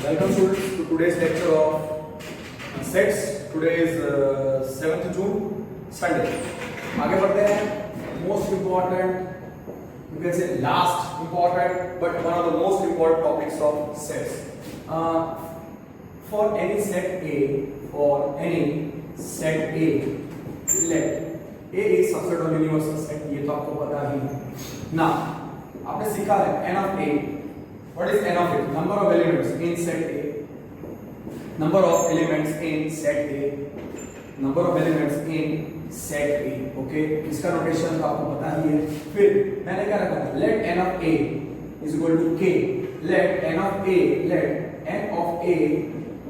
Welcome students to today's lecture of sets. Today is 7th June, Sunday. आगे बढ़ते हैं. Most important, you can say last important, but one of the most important topics of sets. For any set A, let A is subset of universal set. ये तो आपको पता ही है. Now, आपने सीखा है n of A. What is n of A? Number of elements in set A. Number of elements in set A. Number of elements in set A. Okay? इसका notation तो आपको पता ही है. फिर मैंने क्या रखा है? Let n of A is equal to k. Let n of A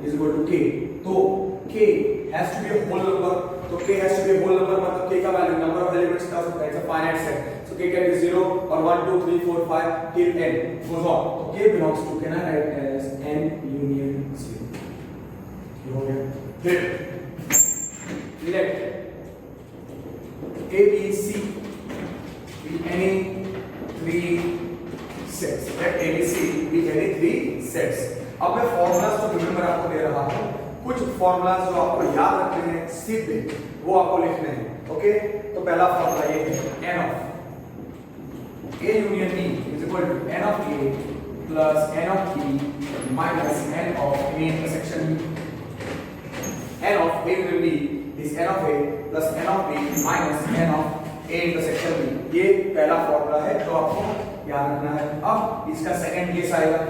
is equal to k. तो k has to be a whole number. तो k has to be a whole number मतलब k का value number of elements का होता है. It's a finite set. So k can be 0 or 1, 2, 3, 4, 5 till n goes on. So k belongs to, can I write as n union 0. ये हो गया. फिर let A, B, C be any three sets. Let A, B, C be any three sets. अब मैं formulas तो remember आपको दे रहा हूँ. कुछ फॉर्मूलाज जो आपको याद रखने हैं सीधे वो आपको लिखने हैं. ओके? तो पहला फॉर्मूला ये है n of A union B is equal to n of A plus n of B minus n of A intersection B. N of A union B is n of A plus n of B minus n of A intersection B. ये पहला formula है जो आपको याद रखना है. अब इसका सेकंड केस आएगा.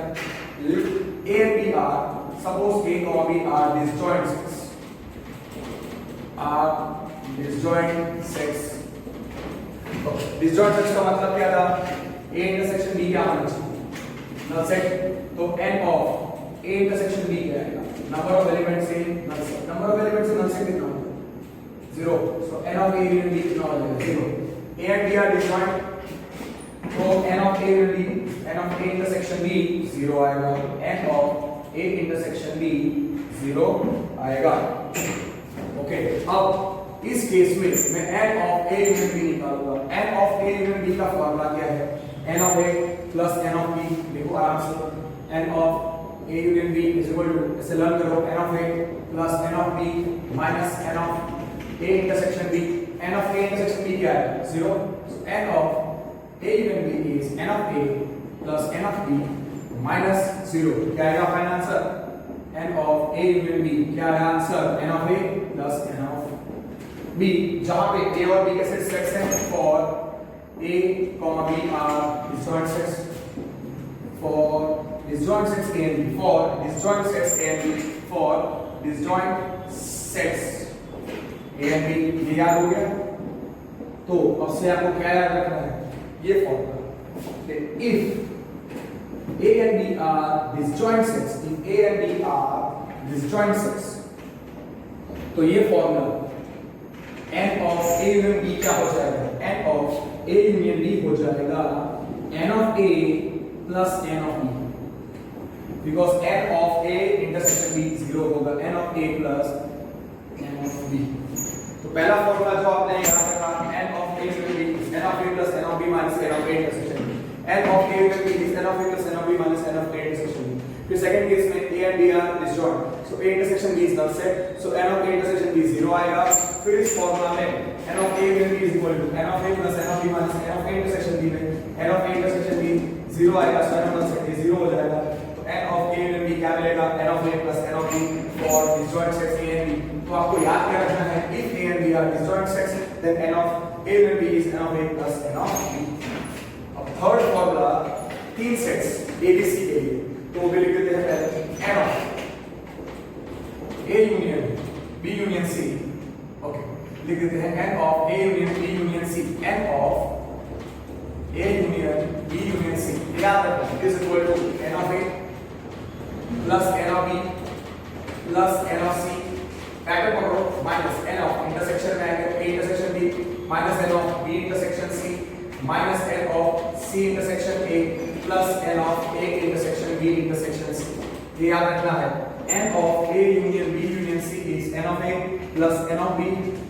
A and B are, suppose A और B are disjoint sets. Are disjoint sets. Disjoint sets का मतलब क्या था? A इंटरसेक्शन B क्या होना चाहिए? Null set. तो n of A intersection B क्या आएगा? Number of elements in null set. Number of elements in null set कितना होगा? 0. So n of A union B कितना हो जाएगा? 0. A and B are disjoint. तो n of A union B, n of A intersection B 0 आएगा. n of A intersection B 0 आएगा. Okay. अब इस केस में मैं n of A union B निकालूंगा. n of A union B का formula क्या है? n of A plus n of B. देखो आराम से. n of A union B is equal to, इसे लर्न करो, n of A plus n of B minus n of A intersection B. n of A intersection B क्या है? 0. So n of A union B is n of A plus n of B minus 0. क्या आएगा final answer? n of A union B. क्या है answer? n of A plus n of B. जहां पे A और B के sets हैं. For A, B are disjoint sets. For disjoint sets A and B. For disjoint sets A and B. For disjoint sets A and B. ये याद हो गया? तो अब से आपको क्या याद रखना है? ये formula. If A and B are disjoint sets, if A and B are disjoint sets, तो ये formula n of A union B क्या हो जाएगा? n of A union B हो जाएगा n of A plus n of B. Because n of A intersection B 0 होगा. n of A plus n of B. तो पहला formula जो आपने यहाँ रखा n of A union B is n of A plus n of B minus n of A intersection B. n of A union B is n of A plus n of B minus n of A intersection B. फिर second case में A and B are disjoint. So A intersection B is null set. So n of A intersection B 0 आएगा. फिर इस formula में n of A union B is equal to n of A plus n of B minus n of A intersection B में n of A intersection B 0 आएगा. So n of null set 0 हो जाएगा. तो n of A union B क्या मिलेगा? n of A plus n of B for disjoint sets A and B. तो आपको याद क्या रखना है? If A and B are disjoint sets, then n of A union B is n of A plus n of B. अब third formula तीन sets A B C के लिए. तो वो भी लिख देते हैं पहले n of A union B union C. Okay. लिख देते हैं n of A union B union C. n of A union B union C. याद रखना is equal to n of A plus n of B plus n of C. Bracket पकड़ो minus n of intersection में आएगा A intersection B minus n of B intersection C minus n of C intersection A plus n of A intersection B intersection C. ये याद रखना है. n of A union B union C is n of A plus n of B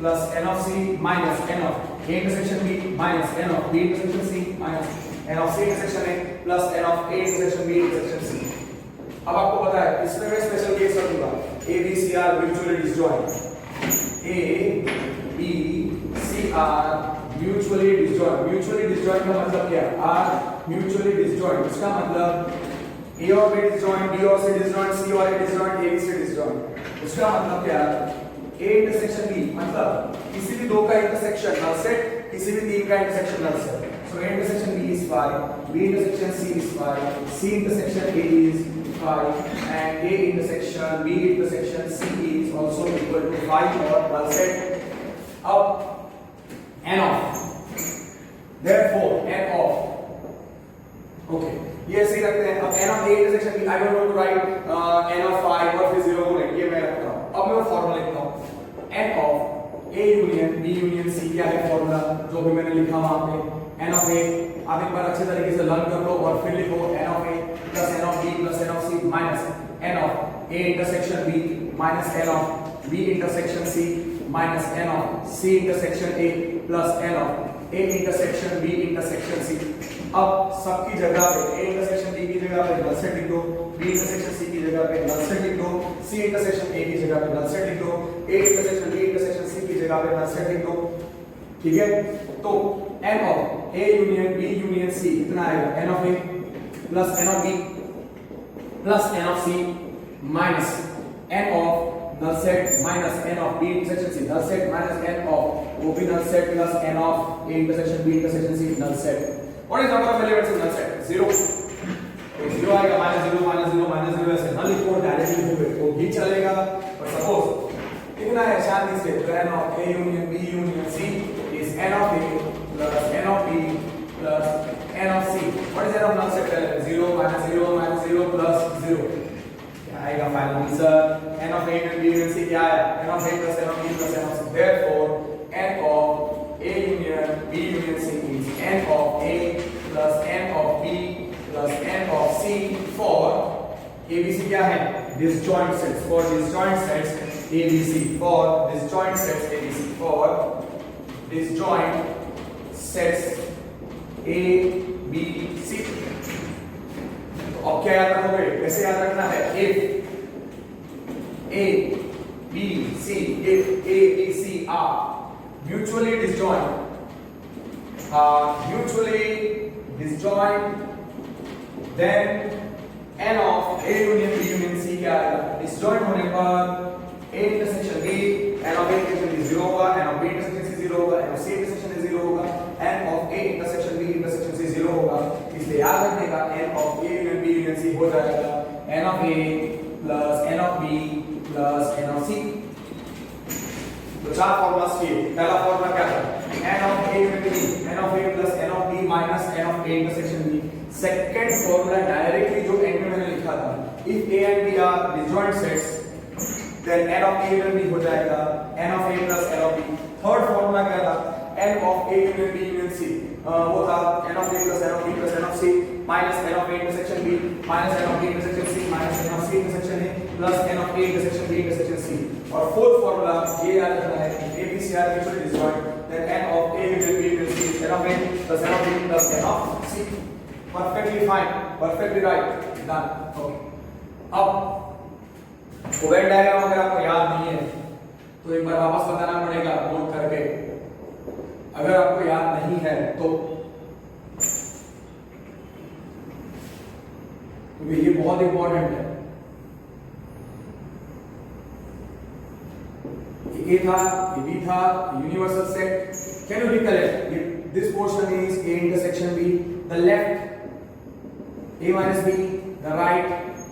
plus n of C minus n of A intersection B minus n of B intersection C minus n of C intersection A plus n of A intersection B intersection C. अब आपको पता है इसमें मैं special case रखूंगा A B C are mutually disjoint, A B C are mutually disjoint. Mutually disjoint का मतलब क्या है? आर म्यूचुअली डिसजॉइंट, इसका मतलब ए और बी डिसजॉइंट, बी और सी डिसजॉइंट, सी और A disjoint, A B C disjoint. उसका मतलब क्या है? ए इंटरसेक्शन बी मतलब किसी भी दो का इंटरसेक्शन नल सेट, किसी भी तीन का intersection null set. So A intersection B is 5, B intersection C is 5, C intersection A is 5 and A intersection B intersection C is also equal to 5 or null set of n of, therefore n of, okay ये ऐसे ही रखते हैं। अब n of A intersection B, I don't want to write n of 5 और फिर 0 को ये मैं रखता हूँ। अब मैं वो फॉर्मूला लिखता हूँ n of A union B union C, क्या है फॉर्मूला जो भी मैंने लिखा वहां पे n of A, आप एक बार अच्छे तरीके से लर्न कर लो और फिर लिखो n of A plus n of B plus n of C minus n of A intersection B minus n of B intersection C minus n of C intersection A plus n of A intersection B intersection C। अब सबकी जगह पे A intersection B की जगह पे null set लिख दो, B intersection C की जगह पे null set लिख दो, C intersection A की जगह पे null set लिख दो, A intersection B intersection C की जगह पे null set लिख दो। ठीक है, तो n of A union B union C कितना आएगा? n of A plus n of B plus n of C minus n of null set minus n of B intersection C null set minus n of OB null set plus n of A intersection B intersection C null set। What is number of elements in null set? 0। तो 0 आएगा, -0 ऐसे null लिखो, directly लिखोगे तो भी चलेगा। और suppose कितना है शांति से, तो n of A union B union C is n of A plus n of B plus n of C। What is n of null set? 0 -0 plus 0 क्या आएगा final answer? n of A union B union C क्या है? n of A plus n of B plus n of C। Therefore n of A union B union C is n of A plus n of B plus n of C for ABC क्या है? Disjoint sets। For disjoint sets ABC, for disjoint sets ABC, for disjoint sets A B C। अब क्या याद रखोगे? कैसे याद रखना है? If A B C, if A B C are mutually disjoint, then n of A union B union C क्या आएगा? डिसजॉइंट होने पर A intersection B, n of A intersection B 0 होगा, n of B intersection C 0 होगा, n of C intersection A 0 होगा, n of A intersection B intersection C 0 होगा। इसलिए याद रखने का n of A union B union C हो जाएगा n of A plus n of B plus n of C। तो चार फॉर्मूलास किए। पहला फॉर्मूला क्या था? n of A union B, n of A plus n of B minus n of A intersection B। Second formula directly जो and में मैंने लिखा था, if A and B are disjoint sets then n of A union B हो जाएगा n of A plus n of B। Third formula क्या था? n of A union B union C वो था n of A plus n of B plus n of C minus n of A intersection B minus n of B intersection C minus n of C intersection A plus n of A intersection B intersection C। और fourth formula ये याद रखना है कि A B C are mutually disjoint then n of A union B union C is n of A plus n of B plus n of C। Perfectly fine, perfectly right, done। Okay। अब Venn diagram अगर आपको याद नहीं है तो एक बार वापस बताना पड़ेगा नोट करके। अगर आपको याद नहीं है तो ये बहुत इंपॉर्टेंट है। ये था, ये भी था, universal set. Can you recollect? This portion is A intersection B, the left A minus B, the right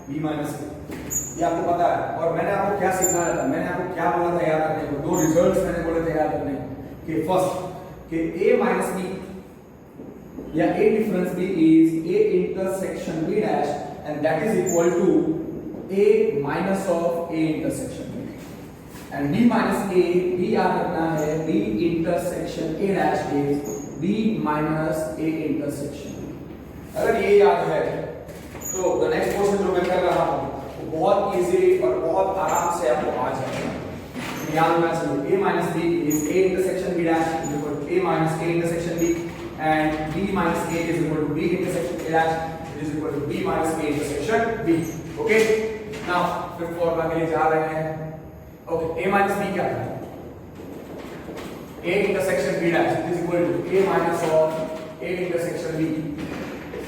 B minus B। ये आपको पता है। और मैंने आपको क्या सिखाया था? मैंने आपको क्या बोला था याद रखने को? दो रिजल्ट्स मैंने बोले थे याद रखने को कि फर्स्ट कि A minus B या A difference B is A intersection B dash and that is equal to A minus of A intersection B and B minus A, B याद रखना है, B intersection A dash is B minus A intersection B। अगर ये याद है तो the next question जो मैं कर रहा हूँ वो बहुत इजी और बहुत आराम से आपको आ जाएगा। याद रखना चाहिए A minus B is A intersection B dash is equal to A minus A intersection B and B minus A is equal to B intersection A dash is which is equal to b minus a intersection b. Okay, now fifth formula के लिए जा रहे हैं. Okay, a minus b क्या है? a intersection b dash is equal to a minus of a intersection b.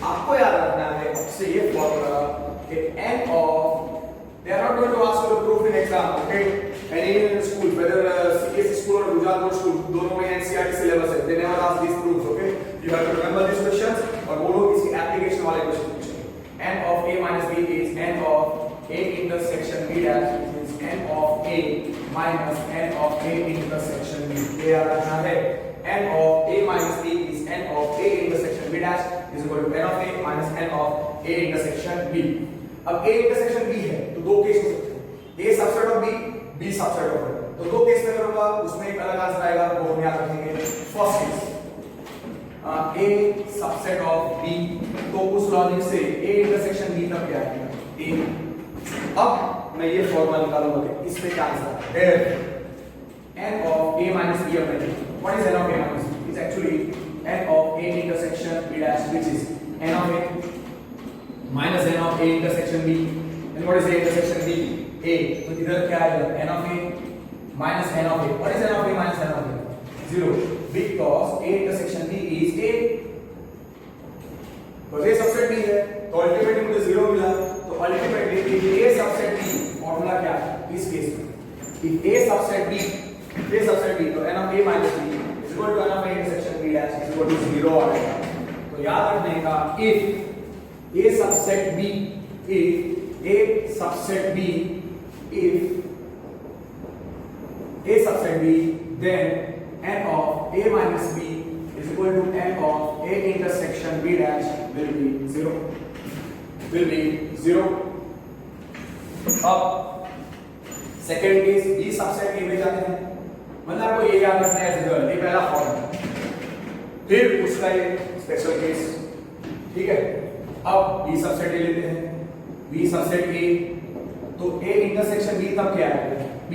आपको याद रखना है इससे ये फॉर्मूला कि n of they are not going to ask you to prove in exam, okay? Any school, whether CBSE school or Gujarat board school, दोनों में NCERT syllabus है. They never ask these proofs, okay? You have to remember these questions और वो लोग इसकी application वाले question पूछेंगे. n of a minus b is n of a intersection b dash, which is n of a minus n of a intersection b. ये याद रखना है. n of a minus b is n of a intersection b dash is equal to n of a minus n of a intersection b. अब a intersection b है तो दो case हो सकते हैं, a subset of b, b subset of a. तो दो case में करूंगा, उसमें एक अलग आंसर आएगा, वो हम याद रखेंगे. First case a subset of b, तो उस लॉजिक से a इंटरसेक्शन b तक क्या आएगा? a. अब मैं ये फॉर्मूला निकालूंगा कि इस पे क्या आंसर है. n of a minus b अपने what is n of a minus b? It's actually n of a intersection b dash, which is n of a minus n of a intersection b. And what is a intersection b? a. तो इधर क्या आएगा? n of a minus n of a. What is n of a minus n of a? 0. Because a intersection b is a. तो a subset b है, तो ultimately मुझे 0 मिला. तो ultimately if a subset b, formula क्या है इस case में? if a सबसेट b, तो n of a minus b is equal to n of a intersection b dash is equal to 0 आएगा. तो याद रखने का if a subset b, if a subset b, then n of a minus b is equal to n of a intersection b dash will be 0. अब second case b subset a में जाते हैं, मतलब आपको ये याद रखना है रिजल्ट, ये पहला फॉर्मूला, फिर उसका ये स्पेशल केस. ठीक है, अब b सबसेट ले लेते हैं, b सबसेट a, तो a इंटरसेक्शन b तब क्या आएगा? b.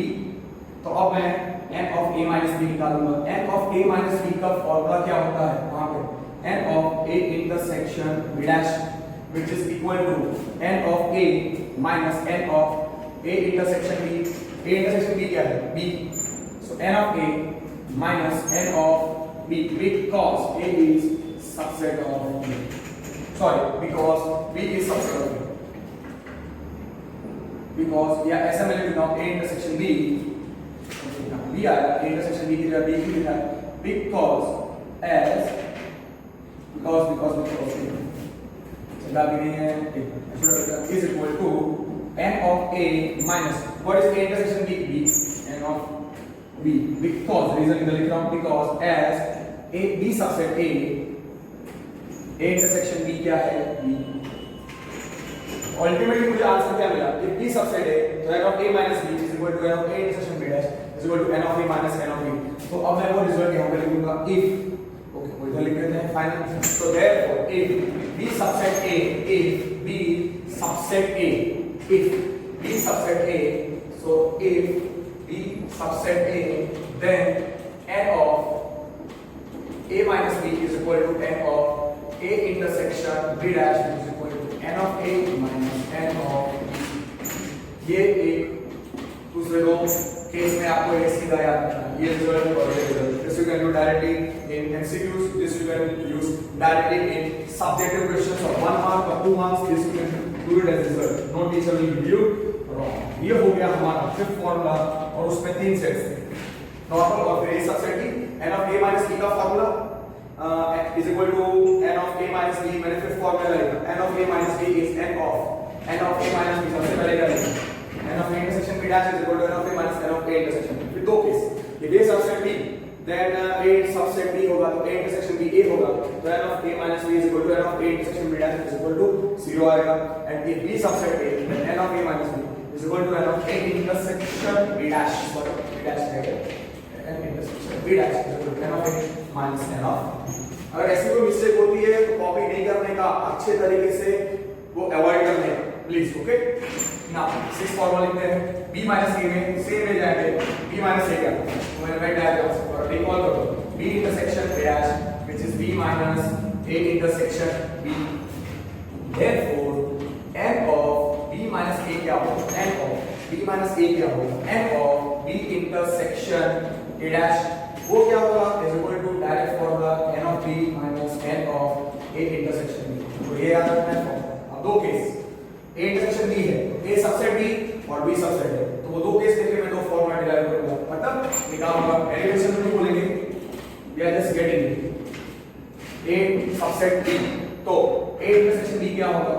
तो अब मैं n of a minus b निकालूंगा. n of a minus b का फॉर्मूला क्या होता है वहां पे? n of a intersection b dash, which is equal to n of a minus n of a intersection b. a intersection b क्या है? b. so n of a minus n of b, because a is subset of b. Sorry, because b is subset of b. Because या ऐसा मैं लिखता हूँ a intersection b, b आया, a intersection b की जगह b की लिखा है, because चला भी नहीं है, is equal to n of a minus what is a intersection b? b. n of b, because reason इधर लिख रहा हूँ, because as a b subset a intersection b क्या है? b. अल्टीमेटली मुझे आंसर क्या मिला? if b सबसेट है तो n of a minus b is equal to n of a intersection b dash is equal to n of a minus n of b. तो अब मैं वो रिजल्ट यहां पे लिखूंगा if. ओके, वो इधर लिख देते हैं final. so therefore if b subset a, if b subset a, if b subset a, so if b subset a, then n of a minus b is equal to n of a intersection b dash is equal to n of a minus n of b. ये एक दूसरे दो case में आपको ये सीधा याद रखना है, ये रिजल्ट और ये result. This you can do directly in MCQs, this you can use directly in subjective questions of 1 mark और 2 marks. This you can do it as result. No teacher will give you wrong. ये हो गया हमारा fifth formula और उसमें तीन sets थे, normal और फिर ए सबसेट की. n of a minus b का formula is equal to n of a minus b. मैंने फिफ्थ फॉर्मूला लिखा, n of a minus b is n of a minus b. सबसे पहले क्या लिखा? n of a intersection b dash is equal to n of a minus n of a intersection b. फिर दो case, if a subset b then a subset b होगा तो a intersection b a होगा, तो n of a minus b is equal to n of a intersection b dash is equal to 0 आएगा. and if b subset a then n of a minus b is equal to n of a intersection b dash, b dash है n intersection b dash is equal to n of a minus n of. अगर ऐसी कोई mistake होती है तो copy नहीं करने का, अच्छे तरीके से वो अवॉइड करने का please. Okay, now six formula लिखते हैं. b माइनस a में से में जाएंगे, b माइनस a क्या तो मैंने राइट डायग्राम और रिकॉल करो b intersection a dash which is b minus a intersection b. Minus A क्या होगा n of B intersection A dash वो क्या होगा is equal to direct formula n of B minus N of A intersection B. तो ये याद रखना है फॉर्मूला। अब दो केस ए इंटरसेक्शन बी है, ए सबसेट बी और बी सबसेट है, तो वो दो केस लेके मैं दो फॉर्मूला डिराइव करूंगा, मतलब निकालूंगा। डेरिवेशन में नहीं बोलेंगे, we are just getting a subset B, तो ए इंटरसेक्शन बी क्या होगा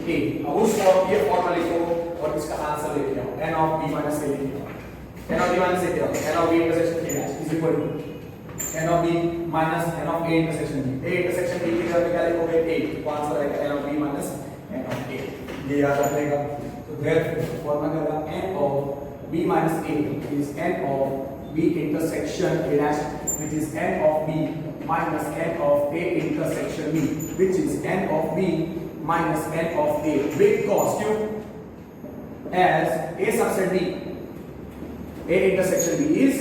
ए। अब उस फॉर्म ये फॉर्मूला लिखो और इसका आंसर लेके आओ, n of b minus a लेके आओ। n of b minus a क्या होगा, n of b intersection a dash is equal to n of b minus n of a intersection b। a intersection b की जगह पे क्या लिखोगे a, तो आंसर आएगा n of b minus n of a। ये याद रखिएगा। तो देयरफॉर फॉर्मूला क्या n of b minus a is n of b intersection a dash which is n of b minus n of a intersection b, which is n of b minus n of a, because क्यों as a subset b a intersection b is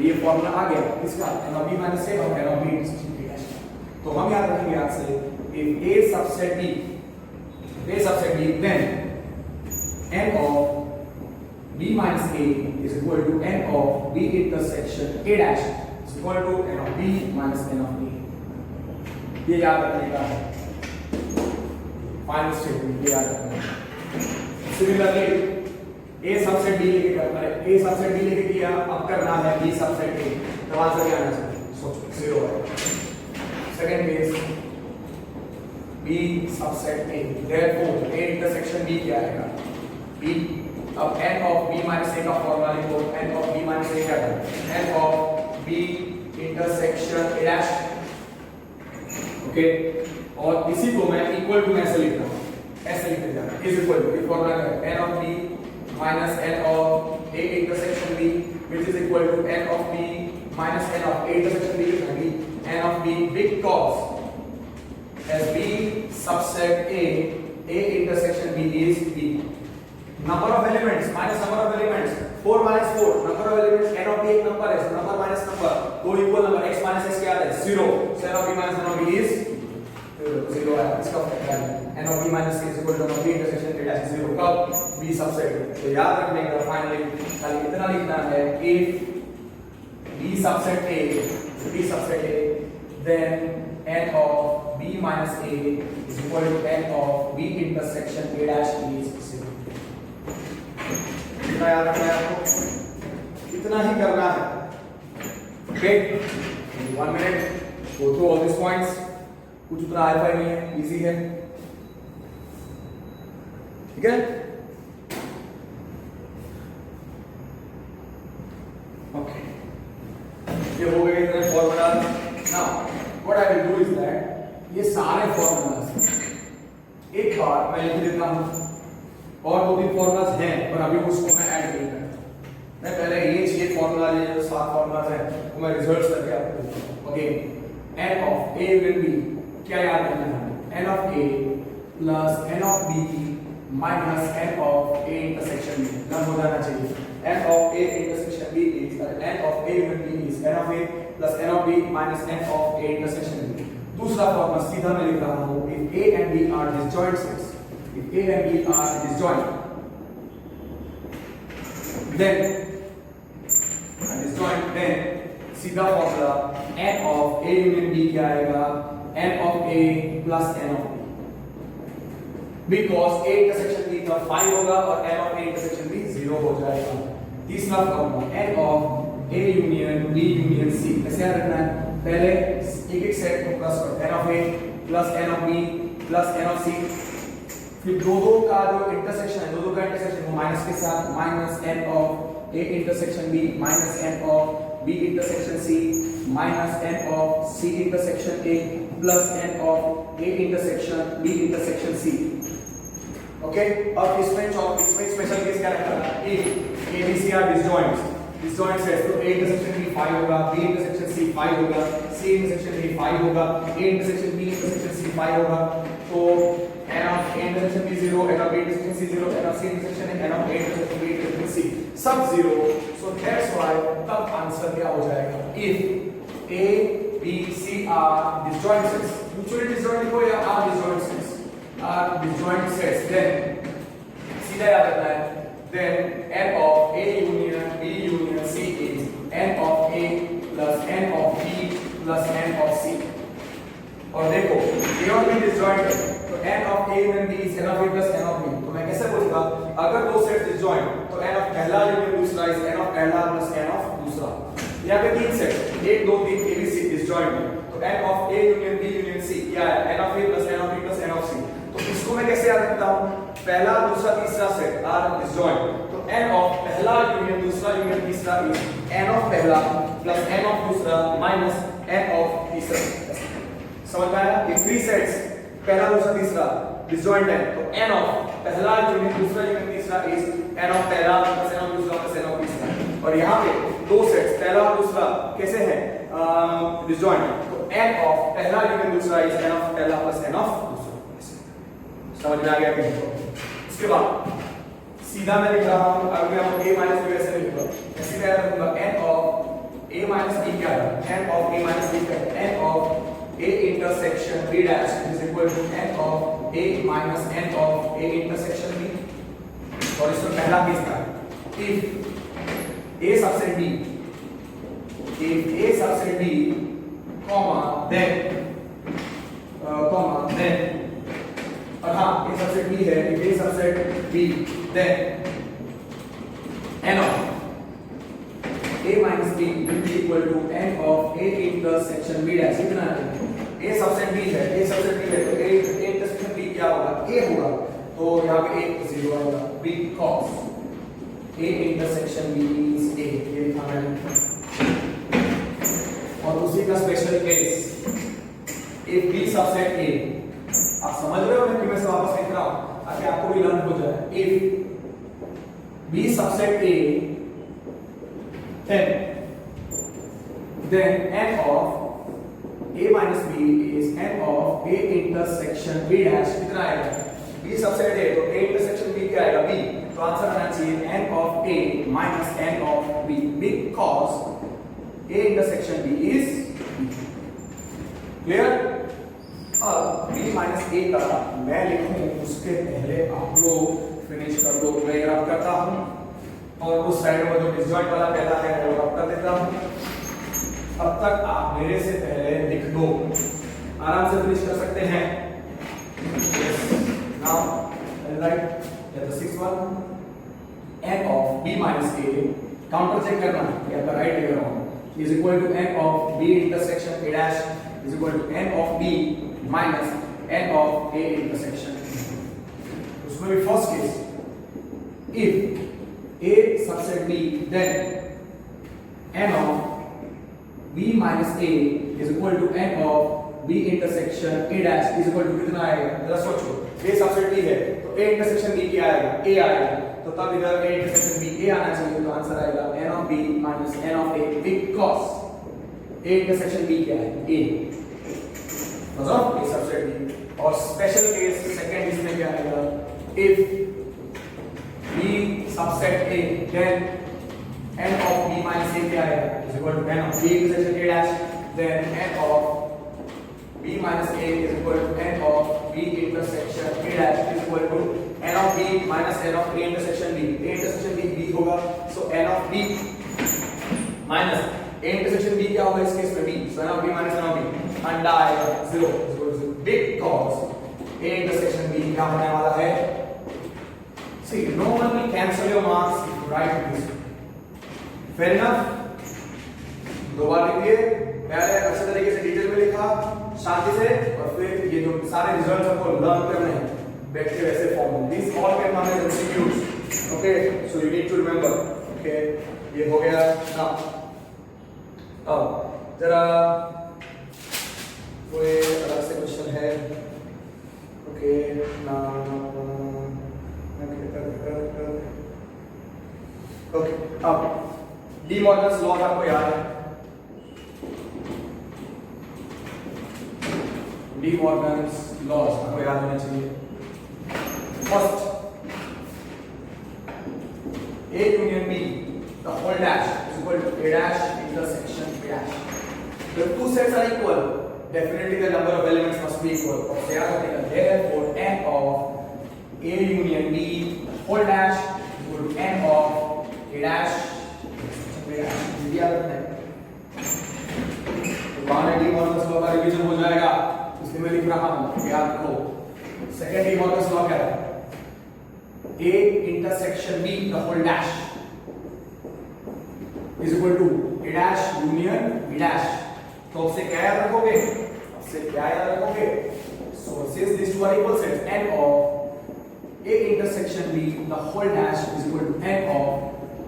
ये formula आ गया इसका n of b minus a और n of b intersection b dash। तो हम याद रखेंगे आज से if a subset b then n of b minus a is equal to n of b intersection a dash is equal to n of b minus n of a। ये याद रखने का है फाइनल स्टेटमेंट, ये याद रखना है। Similarly a subset b लेके करना है, a सबसेट b लेके किया, अब करना है b सबसेट a, तो आंसर क्या आना चाहिए, सोचो 0 है। Second case b subset a, therefore a intersection b क्या आएगा b। अब n of b minus a का फॉर्मूला लिखो, n of b minus a क्या है n of b intersection a dash, okay. और इसी को मैं इक्वल टू ऐसे लिख रहा हूं, ऐसे लिखते जाना इज इक्वल टू, ये फॉर्मूला है n of b minus n of a intersection b which is equal to n of b minus n of a intersection b is n of b because as b subset a intersection b is b। number of elements minus number of elements 4 minus 4, number of elements n of b एक number है, number minus number दो equal number x minus x क्या है 0, so n of b minus n of b is 0 है, इसका क्या है n of b minus a is equal to n of b intersection a dash 0 कब b subset. तो याद रखने का फाइनली खाली इतना लिखना है if b subset a then n of b minus a is equal to n of b intersection a dash is 0। इतना याद रखना है आपको, इतना ही करना है। Okay 1 minute go through all this points, कुछ उतना हाई नहीं है, इजी है, ठीक है। ओके ये हो गए इतने formula. Now what I will do is that ये सारे फॉर्मूलास एक बार मैं लिख देता हूं, और दो तीन फॉर्मूलास हैं पर अभी उसको मैं ऐड नहीं करता, मैं पहले ये फॉर्मूला ये जो 7 फॉर्मूलास हैं वो मैं रिजल्ट्स करके आपको दूंगा। Okay n of a will be क्या याद रखना है n of a plus n of b minus n of a intersection b, lump हो जाना चाहिए। n of a intersection b is n of a will be is n of a plus n of b minus n of a intersection b। दूसरा formula सीधा मैं लिख रहा हूं if a and b are disjoint sets, if a and b are disjoint then सीधा formula n of a union b क्या आएगा n of a plus n of b, because a intersection b का 5 होगा और n of a intersection b 0 हो जाएगा। तीसरा formula n of a union b union c, कैसे याद रखना है, पहले एक एक सेट को प्लस करो, n of a plus n of b plus n of c, फिर दो का जो इंटरसेक्शन है, दो का इंटरसेक्शन वो माइनस के साथ minus n of a intersection b minus n of b intersection c minus n of c intersection a plus n of a intersection b intersection c। Okay अब इसमें स्पेशल केस क्या रखना है, if a b c are disjoint sets तो a intersection b 5 होगा, b intersection c 5 होगा, c intersection a 5 होगा, a intersection b intersection c 5 होगा, तो n of a intersection b 0, n of b intersection c 0, n of c intersection a, n of a intersection b intersection c सब 0, so that's why तब answer क्या हो जाएगा if a b c are disjoint sets, mutually disjoint लिखो या are disjoint sets then सीधा याद रखना है। Then n of A union B union C is n of A plus n of B plus n of C। और देखो A और B disjoint है तो n of A union B is n of A plus n of B। तो मैं कैसे बोलूंगा अगर दो सेट डिसजॉइंट तो n of पहला यूनियन दूसरा is n of पहला plus n of दूसरा। यहाँ पे तीन set 1 2 3 A B C disjoint है तो n of A union B union C क्या है n of A plus n of B plus n of C। तो इसको मैं कैसे याद रखता हूँ पहला दूसरा तीसरा सेट आर डिसजॉइंट तो n of पहला यूनियन दूसरा यूनियन तीसरा is n of पहला plus n of दूसरा minus n of तीसरा। समझ में आया? ये थ्री सेट्स पहला दूसरा तीसरा डिसजॉइंट है तो n of पहला यूनियन दूसरा यूनियन तीसरा is n of पहला plus n of दूसरा plus n of तीसरा। और यहाँ पे दो सेट्स पहला और दूसरा कैसे हैं डिसजॉइंट तो n of पहला यूनियन दूसरा is n of पहला plus n of दूसरा। समझ में आ गया कि इसके बाद सीधा मैं लिख रहा हूं अब मैं a माइनस b ऐसे लिखूंगा ऐसे क्या रखूंगा n of a minus b क्या है n of a minus b क्या है n of a intersection b dash is equal to n of a minus n of a intersection b। और इसमें पहला केस था if a subset b if a subset b then और हाँ ये subset B है ये subset B then n of a minus b will be equal to n of a intersection b dash। इतना है a सबसेट B है a subset B है तो a इंटरसेक्शन B क्या होगा a होगा तो यहाँ पे a 0 आएगा because a intersection B is a ये लिखा मैंने। और उसी का special case if B subset A आप समझ रहे हो मैं कि मैं से वापस लिख रहा हूं ताकि आपको भी लर्न हो जाए if B subset A then n of A minus B is n of A intersection B dash कितना आएगा B सबसेट A तो A intersection B क्या आएगा B तो आंसर आना चाहिए n of A minus n of B because A intersection B is clear। अब b minus a का मैं लिखूं उसके पहले आप लोग फिनिश कर दो। मैं रब करता हूं और उस साइड में जो डिसजॉइंट वाला पहला है वो रब कर देता हूं। अब तक आप मेरे से पहले लिख दो आराम से फिनिश कर सकते हैं। Now write the sixth one n of b minus a counter check करना है या राइट लिख रहा हूं is equal to n of b intersection a dash is equal to n of b minus n of a intersection। उसमें भी first case if a subset b then n of b minus a is equal to n of b intersection a dash is equal to कितना आएगा जरा सोचो a subset b है तो a intersection b क्या आएगा a आएगा तो तब इधर a intersection b a आना चाहिए तो आंसर आएगा n of b minus n of a because a intersection b क्या है a मतलब a सबसेट b। और स्पेशल केस सेकंड इसमें क्या आएगा if b subset a then n of b minus a क्या आएगा is equal to n of b intersection a dash then n of b minus a is equal to n of b intersection a dash is equal to n of b minus n of a intersection b। a intersection b b होगा so n of b minus a intersection b क्या होगा इस case में b so n of b minus n of b अंडा आएगा 0 because a intersection b क्या होने वाला है see no one will cancel your marks if you write this fair enough। दो बार लिखिए पहले अच्छे तरीके से डिटेल में लिखा शांति से और फिर ये जो सारे रिजल्ट्स आपको लर्न करने हैं बैठ के वैसे फॉर्म में this all can come as MCQs okay so you need to remember okay ये हो गया ना। अब जरा कोई अलग से क्वेश्चन है ओके ना ओके अब डी मॉर्गन्स लॉज आपको याद है डी मॉर्गन्स लॉज आपको याद होना चाहिए। First A union B the whole dash is equal to A dash intersection B dash। The two sets are equal definitely the number of elements must be equal और याद रखिएगा therefore n of A union B whole dash is equal to n of a dash b dash। ये याद रखना है। तो 1 D Morgan's law का revision हो जाएगा, इसलिए मैं लिख रहा हूं, याद रखो। सेकंड डी मॉर्गन्स लॉ क्या है? a intersection b the whole dash is equal to a dash union b dash। तो आपसे क्या याद रखोगे? आपसे क्या याद रखोगे? So since these two are equal sets, n of a intersection b the whole dash is equal to n of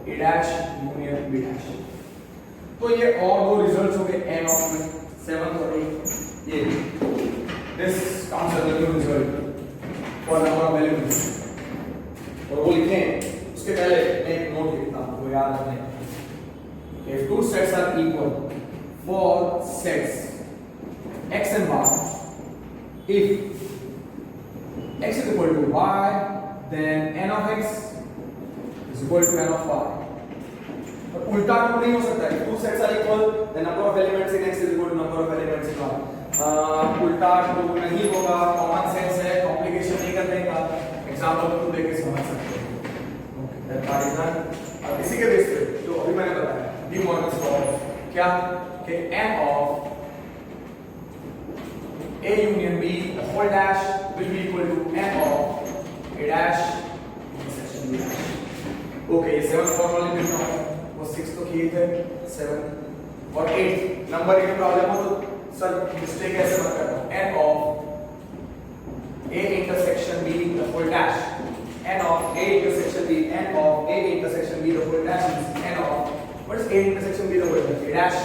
a dash union b dash। तो ये और दो रिजल्ट्स हो गए n of 7 और 8। ये this comes as a new result for number of elements। और वो लिखें उसके पहले मैं एक नोट लिखता हूं, वो याद रखना है। If two sets are equal for sets x and y, if x is equal to y, then n of x is equal to n of y। और उल्टा तो नहीं हो सकता है। Two sets are equal, the number of elements in x is equal to number of elements in y। उल्टा तो नहीं होगा, कॉमन सेंस है, कॉम्प्लिकेशन नहीं करने का। एग्जांपल तो देके समझ सकते हैं। Okay, that part is done. अब इसी के बेस पे जो अभी मैंने बताया डी मॉर्गन्स लॉ क्या कि n of a union b the whole dash will be equal to n of a dash intersection b dash। Okay, ये 7 फॉर्मूला लिखना है, वो 6 तो किए थे, 7 और 8 नंबर की प्रॉब्लम हो तो सर मिस्टेक ऐसे मत करना। n of a intersection b the whole dash, n of a intersection b, n of a intersection b the whole dash is n of, what is a intersection b the whole dash? A dash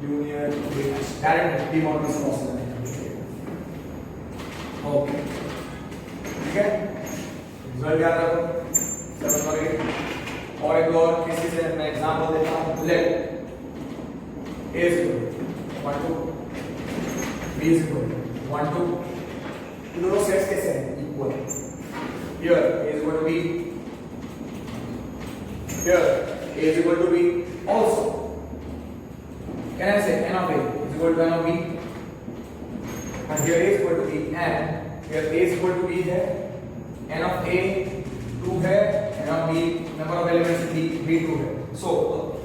union b dash। Direct D Morgan's law से करना है। Okay, ठीक है, result याद रखो 7 और 8। और एक और किसी से मैं एग्जांपल देता हूं। Let a is equal to 1 2, b is equal to 1 2। दोनों सेट्स कैसे हैं? Equal. Here a is equal to b, here a is equal to b also। Can I say n of a is equal to n of b, and here a is equal to b, and here a is equal to b है, n of a 2 है, n of b number of elements b 2 है। So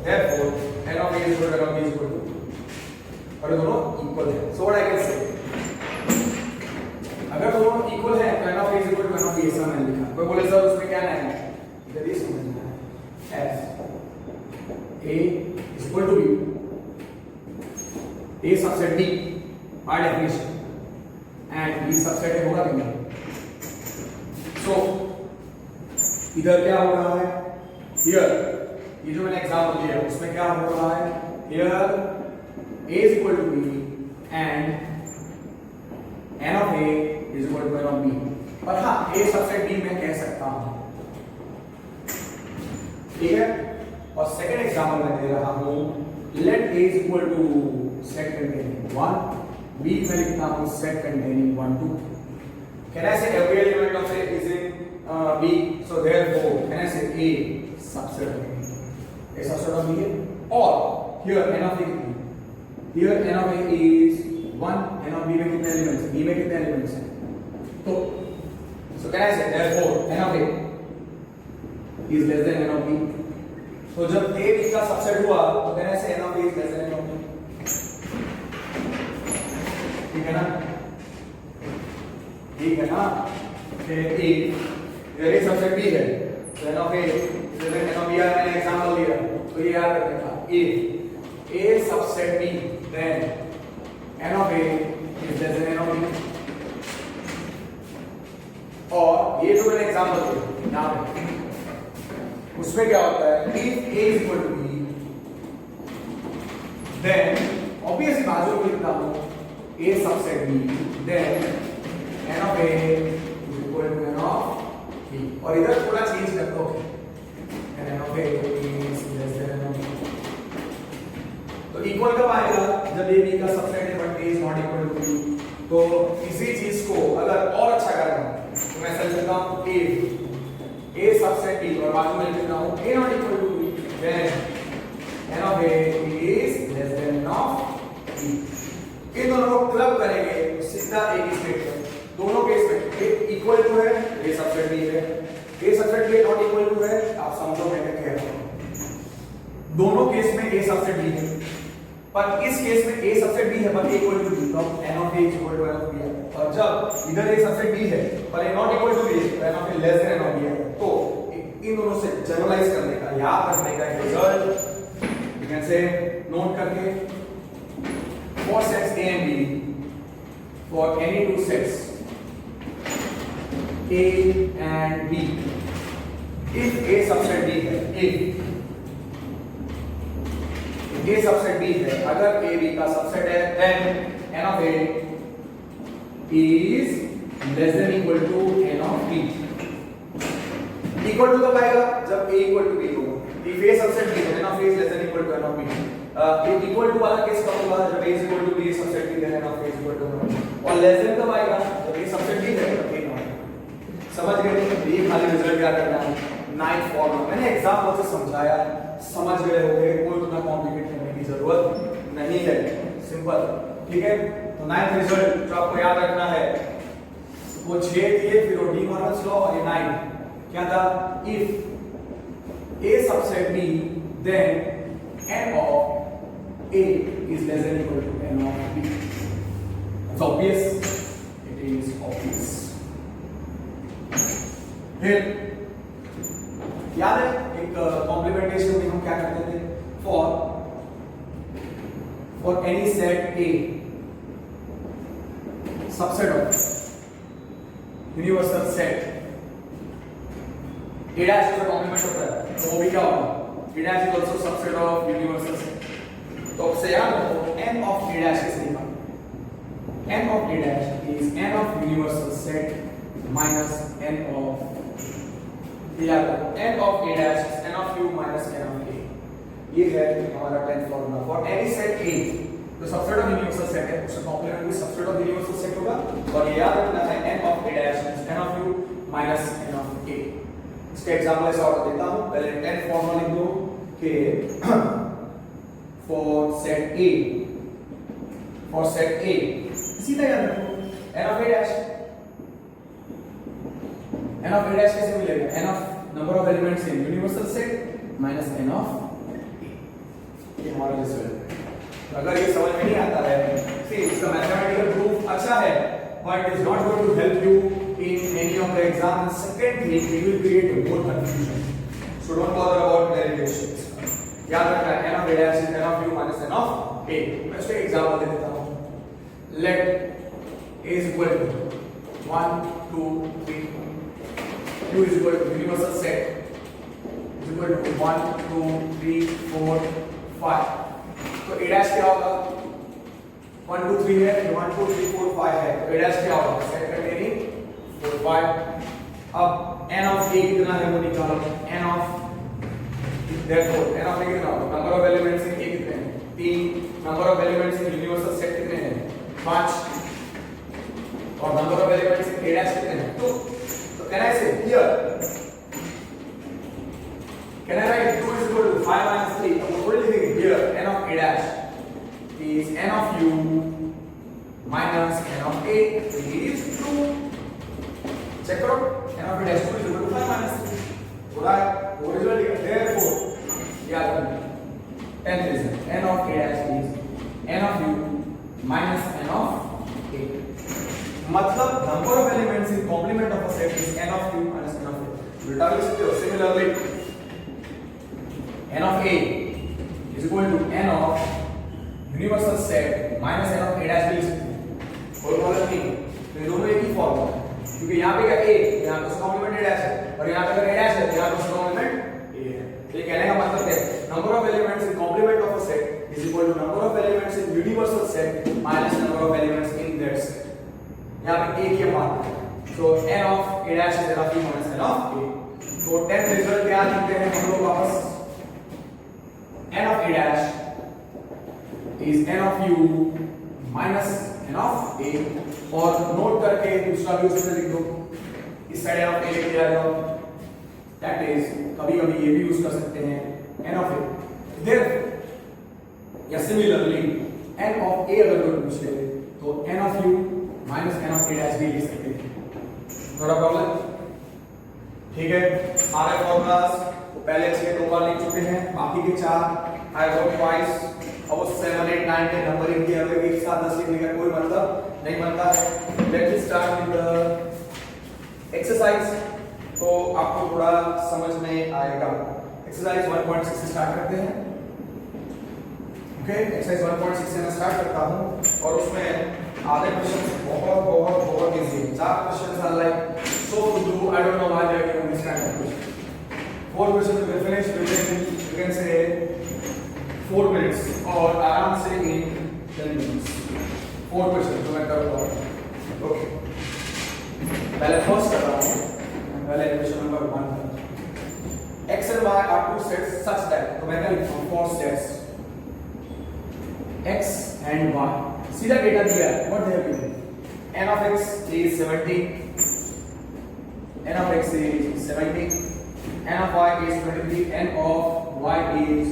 therefore n of a is equal to n of b is equal to, और दोनों equal है। So what I can say, अगर दोनों equal है तो n of a is equal to n of b ऐसा मैंने लिखा। कोई बोले सर उसमें क्या नहीं है, इधर ये समझना है। as a is equal to b, a subset b by definition and b subset a होगा कि नहीं। so इधर क्या हो रहा है? here ये जो मैंने एग्जांपल दिया उसमें क्या हो रहा है? here a is equal to b and n of a is equal to n of b। पर हाँ a सबसेट b मैं कह सकता हूं, ठीक है। और सेकंड एग्जांपल मैं दे रहा हूं, let a is equal to set containing 1, b मैं लिखता हूं set containing 1 2। Can I say every element of a is in b? So therefore can I say a subset of b, a subset of b है। और here n of a, here n of a is 1, n of b में कितने elements हैं? b में कितने elements हैं? तो so can I say therefore n of a is less than n of b। तो जब a b का सबसेट हुआ तो can I say n of a is less than n of b? ठीक है ना, ठीक है ना। फिर a ये सबसेट b है तो n of a is less than n of b। मैंने एग्जांपल दिया तो ये याद रखना था, if a subset b then n of a is less than n of b। और ये जो मैंने एग्जांपल दिया यहाँ पे उसमें क्या होता है, if a is equal to b then obviously बाजू में लिखता हूँ a subset b then n of a is equal to n of b। और इधर थोड़ा चेंज कर दो n of a is less than n of b। तो इक्वल कब आएगा? जब a b का सबसेट है but a is not equal to b। तो इसी चीज को अगर और अच्छा करना तो मैं ऐसा लिखता हूँ if a subset b और बाजू में लिखता हूँ a not equal to b then n of a is less than n of b। इन दोनों को क्लब करेंगे तो सीधा एक ही स्टेटमेंट, दोनों केस में a इक्वल टू है a सबसेट b है, A subset B not equal to है, आप समझो मैं क्या कह रहा हूं। दोनों केस में ए सबसेट बी है, पर इस केस में ए सबसेट बी है पर ए इक्वल टू बी, तो n of a equal to n of b है। और जब इधर ए सबसेट बी है पर ए नॉट इक्वल टू b है, तो n of a less than n of b है। तो इन दोनों से जनरलाइज करने का, याद रखने का result you can say note करके for sets a and b, for any two sets a and b, if a subset b है, if a subset b है, अगर a b का सबसेट है, then n of a is less than equal to n of b। Equal to कब आएगा? जब a equal to b होगा। if a subset b है, n of a is less than equal to n of b। Equal to वाला case कब होगा? जब a is equal to b subset b है, n of a is equal to n। और less than कब आएगा? जब a सबसेट b है, तब a ना आएगा। समझ गए? ये खाली रिजल्ट क्या करना है, नाइन्थ फॉर्मूला मैंने एग्जांपल से समझाया, समझ गए होंगे, कोई उतना कॉम्प्लिकेट करने की जरूरत नहीं है, सिंपल। ठीक है, तो नाइन्थ रिजल्ट जो आपको याद रखना है वो 6 दिए, फिर वो डी मॉर्गन्स लॉ, और ये 9 क्या था? If a subset b then n of a is less than equal to n of b। It's obvious, it is obvious। फिर याद है एक कॉम्प्लीमेंटेशन में हम क्या करते थे? For any set A subset of universal set A dash का कॉम्प्लीमेंट होता है, तो वो भी क्या होगा? A dash is also subset of universal set. तो आपसे याद रखो n ऑफ A डैश कैसे लिखा? n of A dash is n of universal set minus n of n of a dash is n of u minus n of a। ये है हमारा 10th formula for any set A। तो subset of universal set है, उसका complement भी subset of universal set होगा, और ये याद रखना है n of a dash is n of u minus n of a। इसका एग्जांपल ऐसा और देता हूं, पहले 10th फॉर्मूला लिख दो कि फॉर सेट A सीधा याद रखो n of a dash, n of a dash कैसे मिलेगा? n of number of elements in universal set minus n of a। ये हमारा रिजल्ट है। अगर ये समझ में नहीं आता है, see इसका मैथमेटिकल प्रूफ अच्छा है, but it is not going to help you in any of the exams। Second thing, it will create more confusion, so don't bother about derivations। याद रखना है n of a dash is n of u minus n of a। मैं इसका example दे देता हूं। let a is equal to 1 2 3, u is equal to universal set is equal to 1 2 3 4 5। तो a dash क्या होगा? 1 2 3 है, 1 2 3 4 5 है, तो a डैश क्या होगा? Set containing 4 5। अब n ऑफ a कितना है वो निकालो। n of therefore n of a कितना होगा? Number of elements in a कितने हैं? 3। Number of elements in universal set कितने हैं? 5। और number of elements in a dash कितने हैं? 2। Can I say here? Can I write 2 is equal to 5 minus 3? अब what are you thinking here? n of a dash is n of u minus n of a is 2। Check करो, n of a dash 2 is equal to 5 minus 3। थोड़ा original लिखा, therefore याद रखना 10th reason n of a dash is n of u minus n of a। मतलब number of elements in complement of a set is n of u minus n of a। उल्टा लिख सकते हो, similarly n of a is equal to n of universal set minus n of a dash भी लिख सकते हैं, कोई problem नहीं। तो ये दोनों एक ही फॉर्मूला है, क्योंकि यहाँ पे क्या a, यहाँ पे उसका कॉम्प्लीमेंट a dash है, और यहाँ पे अगर a dash है तो यहाँ पे उसका कॉम्प्लीमेंट a है। तो ये कहने का मतलब है number of elements in complement of a set is equal to number of elements in universal set minus number of elements in that set. यहाँ पे एक ही बात है, so n of a dash is n of u minus n of a। तो 10th result क्या लिखते हैं हम लोग वापस? n of a dash is n of u minus n of a। और नोट करके दूसरा भी उसमें लिख दो, इस साइड n of a लिख दिया जाओ, दैट इज कभी-कभी ये भी यूज कर सकते हैं n of a। देयर या सिमिलरली n of a अगर कोई पूछ ले तो n of u minus n of a dash भी लिख सकते हैं, नॉट अ प्रॉब्लम। ठीक है, सारे फॉर्मूलाज वो पहले से 2 बार लिख चुके हैं, बाकी के 4 आई रोट ट्वाइस। अब 7 8 9 के नंबरिंग की अगर एक साथ 10 लिखने का कोई मतलब नहीं बनता है। Let's start with the exercise, तो आपको थोड़ा समझ में आएगा। एक्सरसाइज 1.6 से स्टार्ट करते हैं। ओके, एक्सरसाइज 1.6 से मैं स्टार्ट करता हूं और उसमें आधे क्वेश्चन बहुत इजी है। 4 questions are like so to do, I don't know why they are given this kind of question. 4 questions will finish within, you can say 4 minutes और आराम से in 10 minutes. 4 questions जो मैं करूँगा। Okay. पहले first कर रहा हूँ, पहले क्वेश्चन नंबर 1 का। X and Y are two sets such that, तो मैं क्या लिखता हूँ 4 sets X and Y। सीधा डेटा दिया है, what they have given? N of X is 70, N of X is 70, N of Y is 23, N of Y is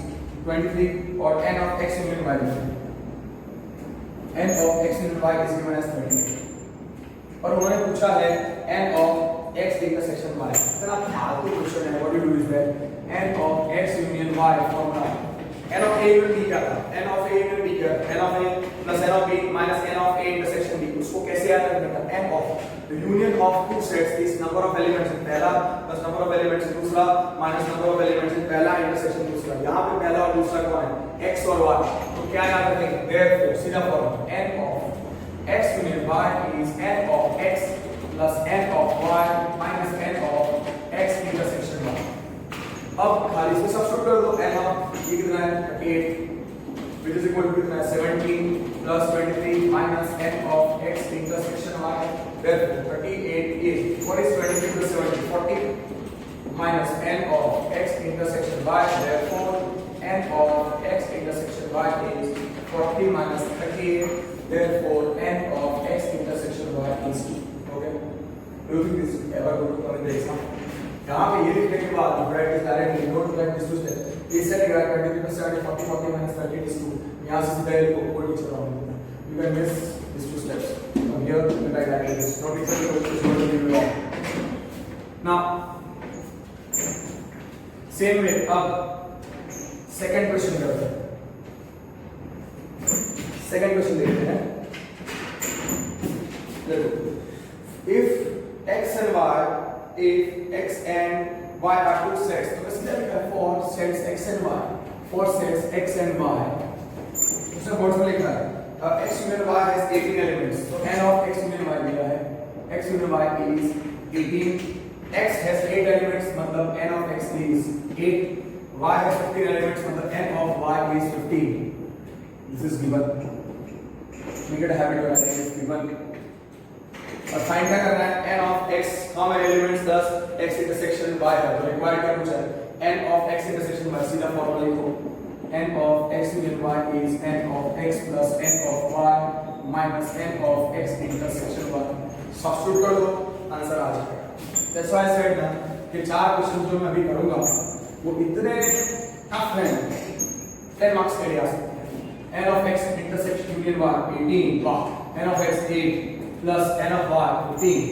23 और N of X union Y is N of X union Y is given as 38 और उन्होंने पूछा है N of X intersection Y। इतना फालतू question है, what you do is that N of X union Y formula N of A union B क्या था? N of A union B क्या? N of A plus N of B minus N of A intersection B। उसको कैसे याद रखना था? N of the union of two sets is number of elements in पहला plus number of elements in दूसरा minus number of elements in पहला intersection दूसरा। यहाँ पे पहला और दूसरा कौन है? X और Y। तो क्या याद रखेंगे? Therefore सीधा formula N of X union Y is N of X plus N of Y minus N of X intersection Y। अब खाली से सब्स्टिट्यूट कर दो। N of ये कितना है? 38 which is equal to कितना है? 17 plus 23 minus N of X intersection Y। Therefore 38 is, what is 23 plus 17? 40 minus N of X intersection Y। Therefore N of X intersection Y is 40 minus 38। Therefore N of X intersection Y is 2। Okay? Do you think this is ever going to come in the exam? यहाँ पे ये लिखने के बाद write this directly, don't write this two step। इस set का 23 plus 70 40 minus 38 is 2। यहाँ से सीधा लिखो, कोई टीचर नहीं। You can miss these two steps। From here you can write directly this। No teacher is going to give you wrong। Now same way अब second question करते हैं। Second question देखते हैं। देखो, if X and Y, if X and Y are two sets, तो इसलिए लिखा है for sets X and Y, for sets X and Y। उसने बोर्ड में लिखा है X union Y has 18 elements, so N of X union Y दिया है, X union Y is 18, X has 8 elements मतलब N of X is 8, Y has 15 elements मतलब N of Y is 15। This is given। Make it a habit of writing this given। और find क्या करना है? N of X, how many elements does X intersection Y है? तो required क्या पूछा है? N of X intersection Y, सीधा फॉर्मूला लिखो। N of X union Y is N of X plus N of Y minus N of X intersection Y। Substitute कर दो, answer आ जाएगा। That's why I said ना कि 4 question जो मैं अभी करूँगा वो इतने टफ हैं, 10 मार्क्स के लिए आ सकते हैं। N of X intersection union Y 18, वाह। N of X 8 plus N of Y 15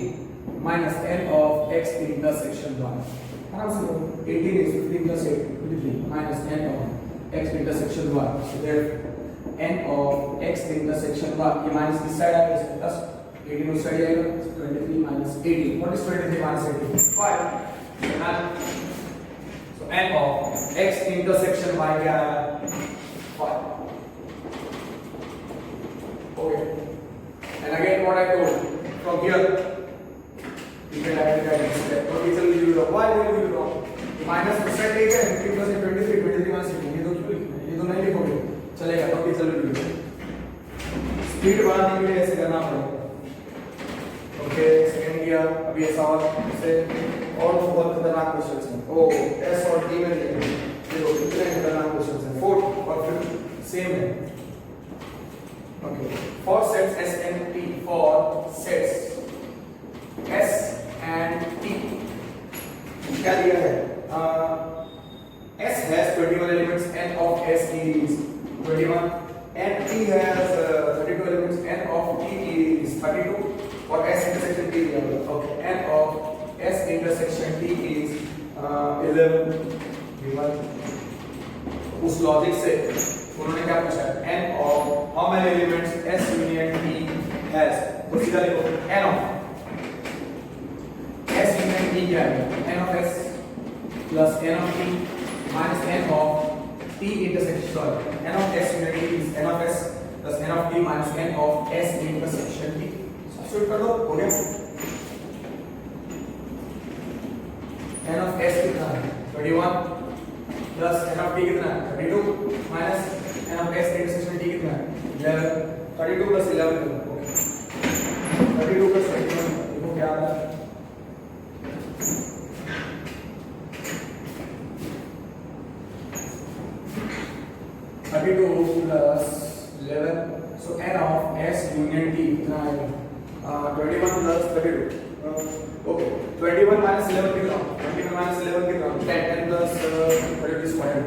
minus N of X intersection Y। आराम से लो, 18 is 15 plus 8 23 minus N of X intersection Y। So therefore N of X intersection Y, ये minus इस side आएगा, इसके plus 18 उस side आएगा, 23 minus 18। What is 23 minus 18? 5। So N of X intersection Y क्या है? 5। Okay। And again what I told, from here you can directly write this step। तो teacher will give you wrong। Why will give you wrong? Minus उस side लेके 15 plus 23 23 minus 18, ये तो क्यों लिखना है? ये तो नहीं लिखोगे, चलेगा। तो teacher will give you speed बढ़ाने के लिए ऐसे करना पड़ेगा। ओके, सेकंड किया। अभी ऐसा और से और बहुत खतरनाक क्वेश्चंस हैं। ओ एस और टी में देखो कितने खतरनाक क्वेश्चंस हैं। फोर्थ और फिफ्थ सेम है। Okay. For sets S and T, for sets S and T, क्या दिया है? S has 21 elements, N of S is 21, and T has 32 elements, N of T is 32, और S intersection T दिया है। Okay, N of S intersection T 11 given. उस logic से उन्होंने क्या पूछा है, n of how many elements S union T has, तो सीधा लिखो n of S union T क्या है, n of S plus n of T minus n of T intersection, sorry, n of S union T is n of S plus n of T minus n of S intersection T, substitute कर दो, हो गया। n of S कितना है 21 plus n of T कितना है 32 minus n of S intersection T कितना है 11, 32 प्लस 11 कितना है, ओके 32 प्लस 31 देखो क्या आता है 32 plus 11, so n of S union T कितना आएगा 21 plus 32, okay 21 minus 11 कितना, 21 minus 11 कितना 10 plus 32 squared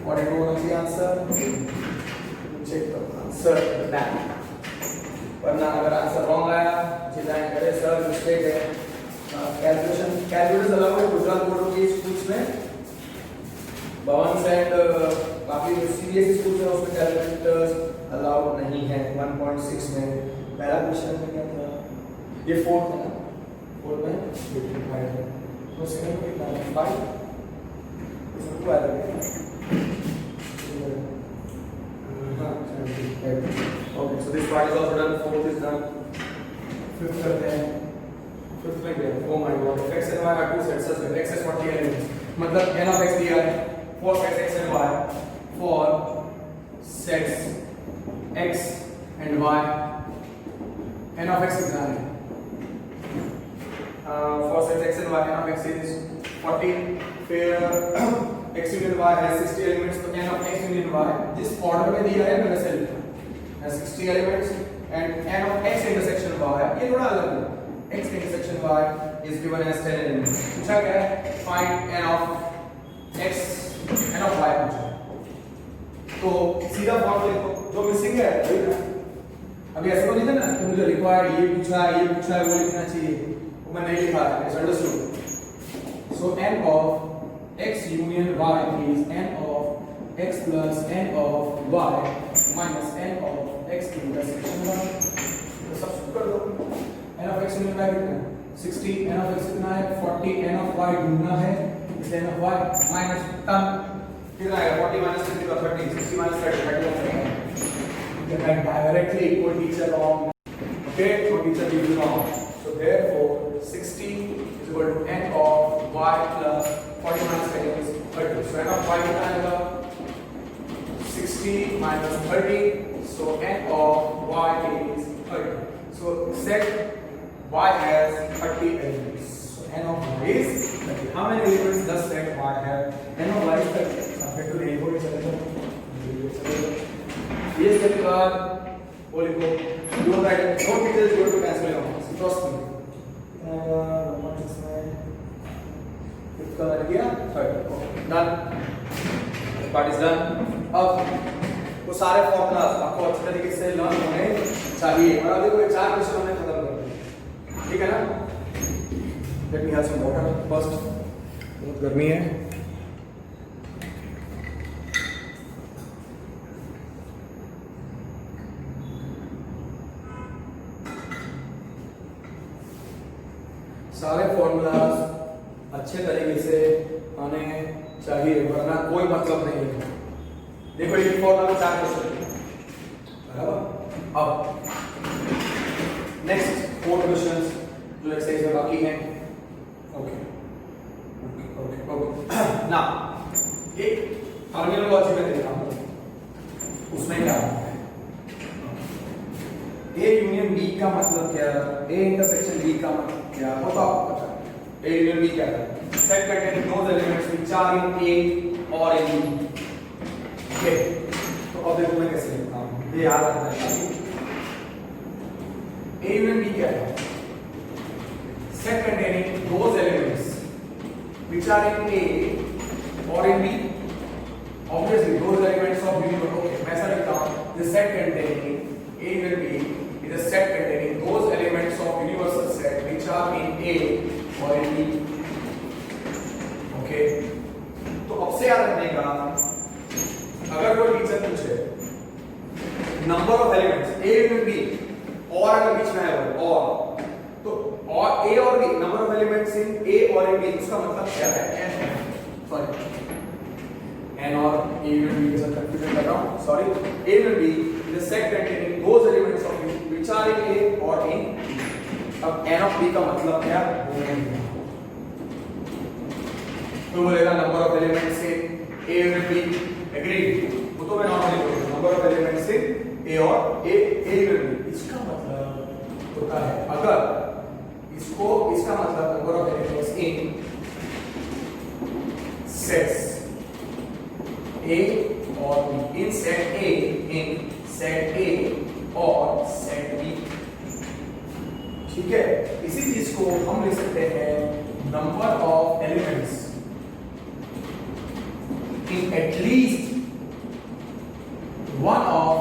42 होना चाहिए आंसर। चेक करो आंसर दैट, वरना अगर आंसर रॉन्ग आया डिजाइन करे सर मिस्टेक है। कैलकुलेटर्स अलाउ है गुजरात बोर्ड के स्कूल्स में, भवन एंड काफी सीबीएसई स्कूल्स है उसमें कैलकुलेटर्स अलाउड नहीं है। 1.6 में पहला क्वेश्चन में क्या था, ये फोर्थ है ना, फोर्थ में 55 है, तो सेकंड में कितना है 5, इसमें क्या आएगा okay, so this part is also done, fourth is done, fifth करते हैं, fifth में क्या, oh my god, x and y are two sets of x is 40 elements, मतलब n of x दिया है, for sets x and y, for sets x and y, n of x कितना है, for sets x and y, n of x is 40, फिर x union y has 60 elements, तो n of x union y जिस order में दिया है मैं वैसे लिखूँ, has 60 elements and n of x intersection y ये थोड़ा अलग है, x intersection y is given as 10 elements। पूछा क्या है, find n of x n of y पूछा, तो सीधा फॉर्म लिखो, जो मिसिंग है वही ना, अभी ऐसे तो नहीं था ना कि मुझे रिक्वायर्ड ये पूछा है वो लिखना चाहिए, वो मैं नहीं लिखा है, it's understood. So n of x union y is n of x plus n of y minus n of x intersection y, तो सब्स्टिट्यूट कर दो, n of x union y कितना है 60, n of x कितना है 40, n of y ढूंढना है, इसलिए n of y minus term कितना है 40 minus 60 का 30, 60 minus 30 31 है, you can write directly equal teacher wrong, okay, so teacher gives you wrong, so therefore 60 is equal to n of y plus 40 minus 10 is 30, so n of y कितना आएगा 60 minus 30, so n of y is 30, so set y has 30 elements, so n of y is 30, how many elements does set y have, n of y is 30, subject to the neighborhood चलेगा, ये set के बाद वो लिखो, you write no teacher is going to cancel your marks, trust me, इसका लग गया 30, done, part is done। अब वो सारे फॉर्मूलाज आपको अच्छे तरीके से लर्न होने चाहिए, और अभी कोई 4 क्वेश्चन हमने खत्म कर दिए, ठीक है ना। Let me have some water first, बहुत गर्मी है। सारे फॉर्मूलाज अच्छे तरीके से आने चाहिए, वरना कोई मतलब नहीं है। देखो ये फॉर्मूला में 4 क्वेश्चन बराबर। अब नेक्स्ट 4 क्वेश्चंस जो एक्सरसाइज में बाकी हैं, ओके ना एक टर्मिनोलॉजी में देखा हूं, उसमें क्या है ए यूनियन बी का मतलब क्या है, ए इंटरसेक्शन बी का मतलब क्या है, वो तो आपको पता है। ए यूनियन बी क्या है, set containing those elements which are in A और इन बी, ओके। तो अब देखो मैं कैसे लिखता हूं, ये याद रखना है। ए यूनियन बी क्या है, set containing those elements which are in A और in B, obviously those elements of universe, okay मैं ऐसा लिखता हूं, the set containing A will be is a set containing those elements of universal set which are in A or in B, आएगा, अगर कोई teacher पूछे number of elements A union B और अगर बीच में है और, तो और ए और B number of elements in A और इन बी, उसका मतलब क्या है? एन और ए यूनियन बी के साथ कंफ्यूजन कर रहा हूं, sorry. A union B is a set containing those elements of B which are in A और इन। अब एन ऑफ बी का मतलब क्या? तो बोलेगा number of elements in A union B, agree? वो तो मैं नॉर्मली बोलूंगा number of elements in A और ए यूनियन बी। इसका मतलब होता है, अगर इसको, इसका मतलब number of elements in sets A और B, in set A, in set A और सेट बी, ठीक है? इसी चीज को हम लिख सकते हैं number of elements in at least one of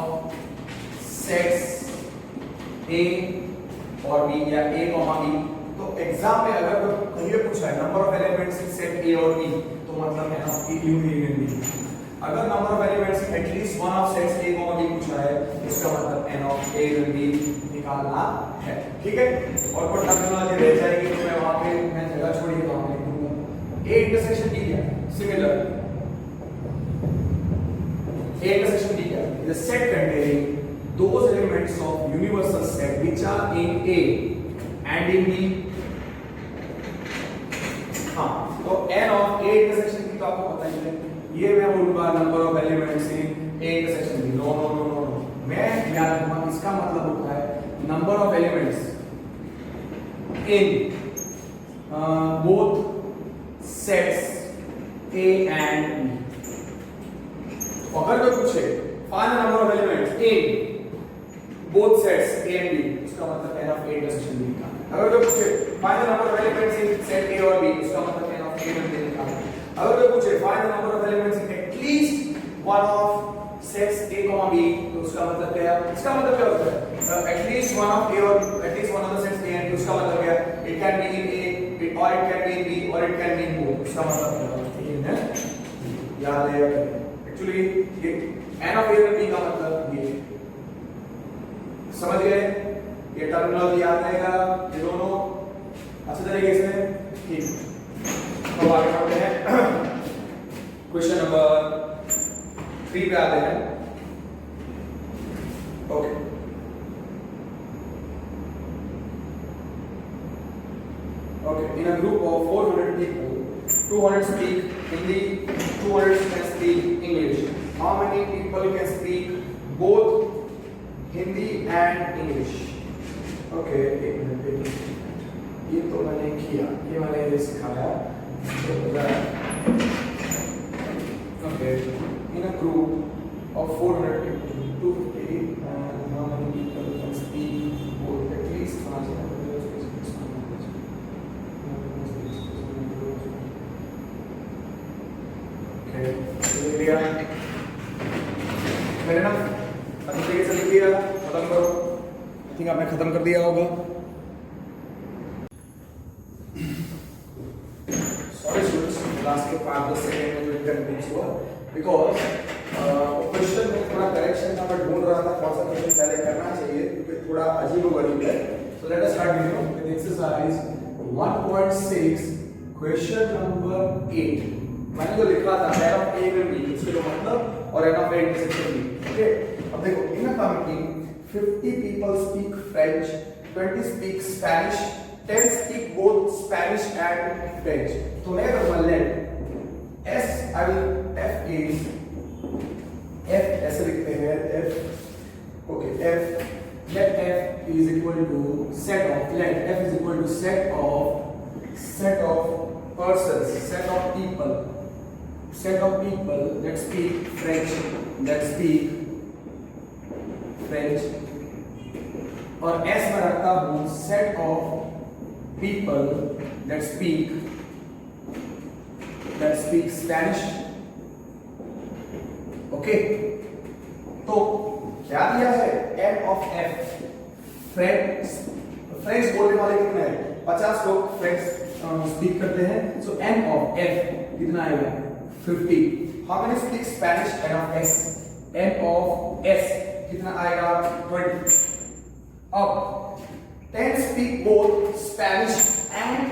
sets A और B या A, B। तो एग्जाम में अगर कहीं पूछा है number of elements in set A और B, तो मतलब है ना यूनियन B। अगर number of elements in at least one of sets A, B पूछा है, इसका मतलब n of A union B निकालना है, ठीक है? और कोई टर्मिनोलॉजी रह जाएगी तो मैं वहां पे मैं जगह छोड़ी तो वहां लिख दूंगा। A इंटरसेक्शन B क्या? Similar. A intersection B is a set containing those elements of universal set which are in A and in B। हाँ, तो n of A intersection B तो आपको पता ही है, ये मैं बोलूँगा number of elements in A intersection B। No no no no no, मैं याद रखूँगा, इसका मतलब होता है number of elements in both sets A and B। अगर कोई पूछे find the number of elements in both sets A and B, उसका मतलब n of A intersection B निकालना। अगर कोई पूछे find the number of elements in set A और B, उसका मतलब n of A and B निकालना। अगर कोई पूछे find the number of elements in at least one of sets A, B, तो उसका मतलब क्या है? इसका मतलब क्या होता है? एटलीस्ट वन ऑफ A और at least one of the sets A and B, उसका मतलब क्या है? It can be in A और it can be in B और it can be in both, उसका मतलब क्या है? याद है एक्चुअली ये n ऑफ A और B का मतलब ये, समझ गए? ये टर्मिनोलॉजी याद रहेगा ये दोनों अच्छे तरीके से, ठीक। तो आगे बढ़ते हैं, क्वेश्चन नंबर 3 पे आते हैं। Okay, in a group of 400 people, 200 speak Hindi, 200 can speak English. How many people can speak both Hindi and English? Okay, एक मिनट, ये तो मैंने किया, ये मैंने ये सिखाया। Okay, in a group of 400 people, 250, and how many people can speak both at least one language? मैंने ना अच्छे तरीके से लिख दिया, खत्म करो। आई थिंक आपने खत्म कर दिया होगा। सॉरी स्टूडेंट्स, लास्ट के 5-10 सेकंड में जो इनकन्वीनियंस हुआ, बिकॉज क्वेश्चन में थोड़ा करेक्शन था, मैं ढूंढ रहा था कौन सा क्वेश्चन पहले करना चाहिए क्योंकि थोड़ा अजीब-ओ-गरीब है। So let us start with exercise 1.6 question number 8। मैंने जो लिखा था n of A and B, उसके जो मतलब और n of A intersection B, okay? अब देखो, इन a committee 50 people speak French, 20 speak Spanish, 10 speak both Spanish and French। तो मैं करूँगा let S, I will F is F ऐसे लिखते हैं F, okay? F let F is equal to set of, let F is equal to set of persons, set of people that speak French, और S में रखता हूँ set of people that speak Spanish, okay? तो क्या दिया है? n of F, French बोलने वाले कितने हैं? 50 लोग फ्रेंच स्पीक करते हैं, सो n of F कितना आएगा? 50. How many speak Spanish? N of S. N of S कितना आएगा? 20. अब 10 speak both Spanish and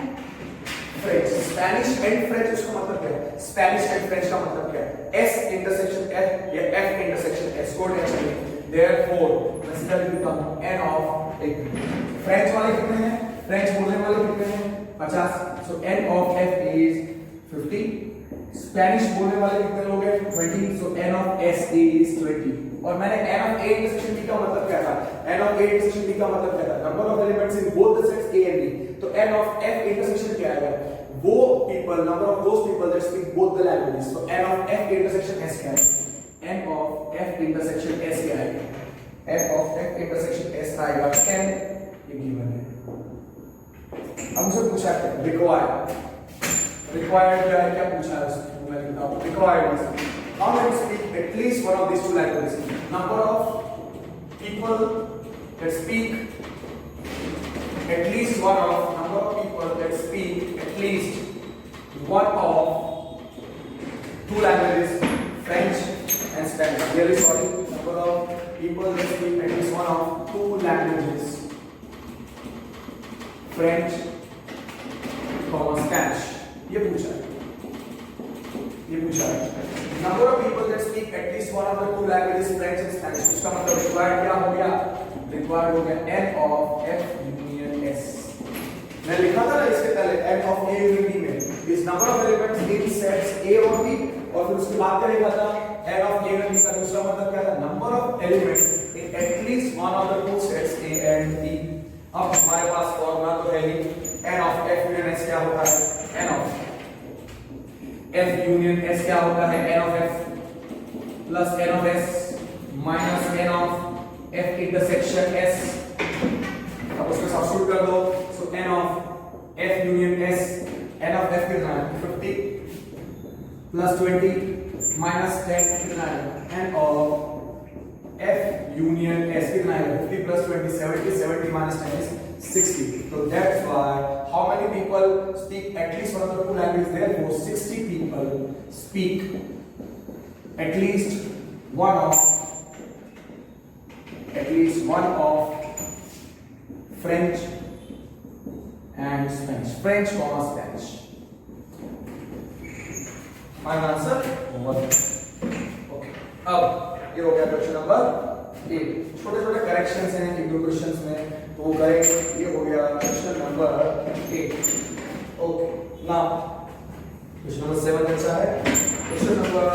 French. Spanish and French उसका मतलब क्या है? Spanish and French का मतलब क्या है? S intersection F या F intersection S को टेंशन नहीं. Therefore, consider it become N of 8. French वाले कितने हैं? French बोलने वाले कितने हैं? 50. So N of F is 50. Spanish बोलने वाले कितने लोग हैं? 20. So N of S is 20. और मैंने N of A intersection B का मतलब क्या था? N of A intersection B का मतलब क्या था? Number of elements in both the sets A and B. तो N of F intersection क्या आएगा? वो people, number of those people that speak both the languages. So N of F intersection S क्या है? N of F intersection S क्या आएगा? N of F intersection S आएगा 10. ये given है. अब मुझसे पूछा है required. Required क्या पूछा है उसने? मैं लिखता हूँ required. How many speak at least one of these two languages? Number of people that speak at least one of number of people that speak at least one of two languages, French and Spanish. Really sorry. Number of people that speak at least one of two languages, French, Spanish. ये पूछा है. Number of people that speak at least one of the two languages, French and Spanish. उसका मतलब required क्या हो गया? Required हो गया N of F union S. मैं लिखा था ना इसके पहले N of A union B में is number of elements in sets A और B, और फिर उसके बाद क्या लिखा था? N of A union B का दूसरा मतलब क्या था? Number of elements in at least one of the two sets A and B. अब हमारे पास फॉर्मूला तो है ही. N of F union S क्या होता है? N of F union S क्या होता है? N of F plus N of S minus N of F intersection S. अब उसको सब्स्टिट्यूट कर दो. So N of F union S, N of F कितना है? 50 plus 20 minus 10 कितना है? N of F union S कितना है? 50 plus 20 70. 70 minus 10 is 60. So that's why how many people speak at least one of the two languages? Therefore 60 people speak at least one of French and Spanish. French, Spanish. Final answer? Okay. अब ये हो गया question number 8. छोटे छोटे corrections हैं एक दो questions में, तो वो करेक्ट. ये हो गया question number 8. Okay. Now question number 7 कैसा है? क्वेश्चन नंबर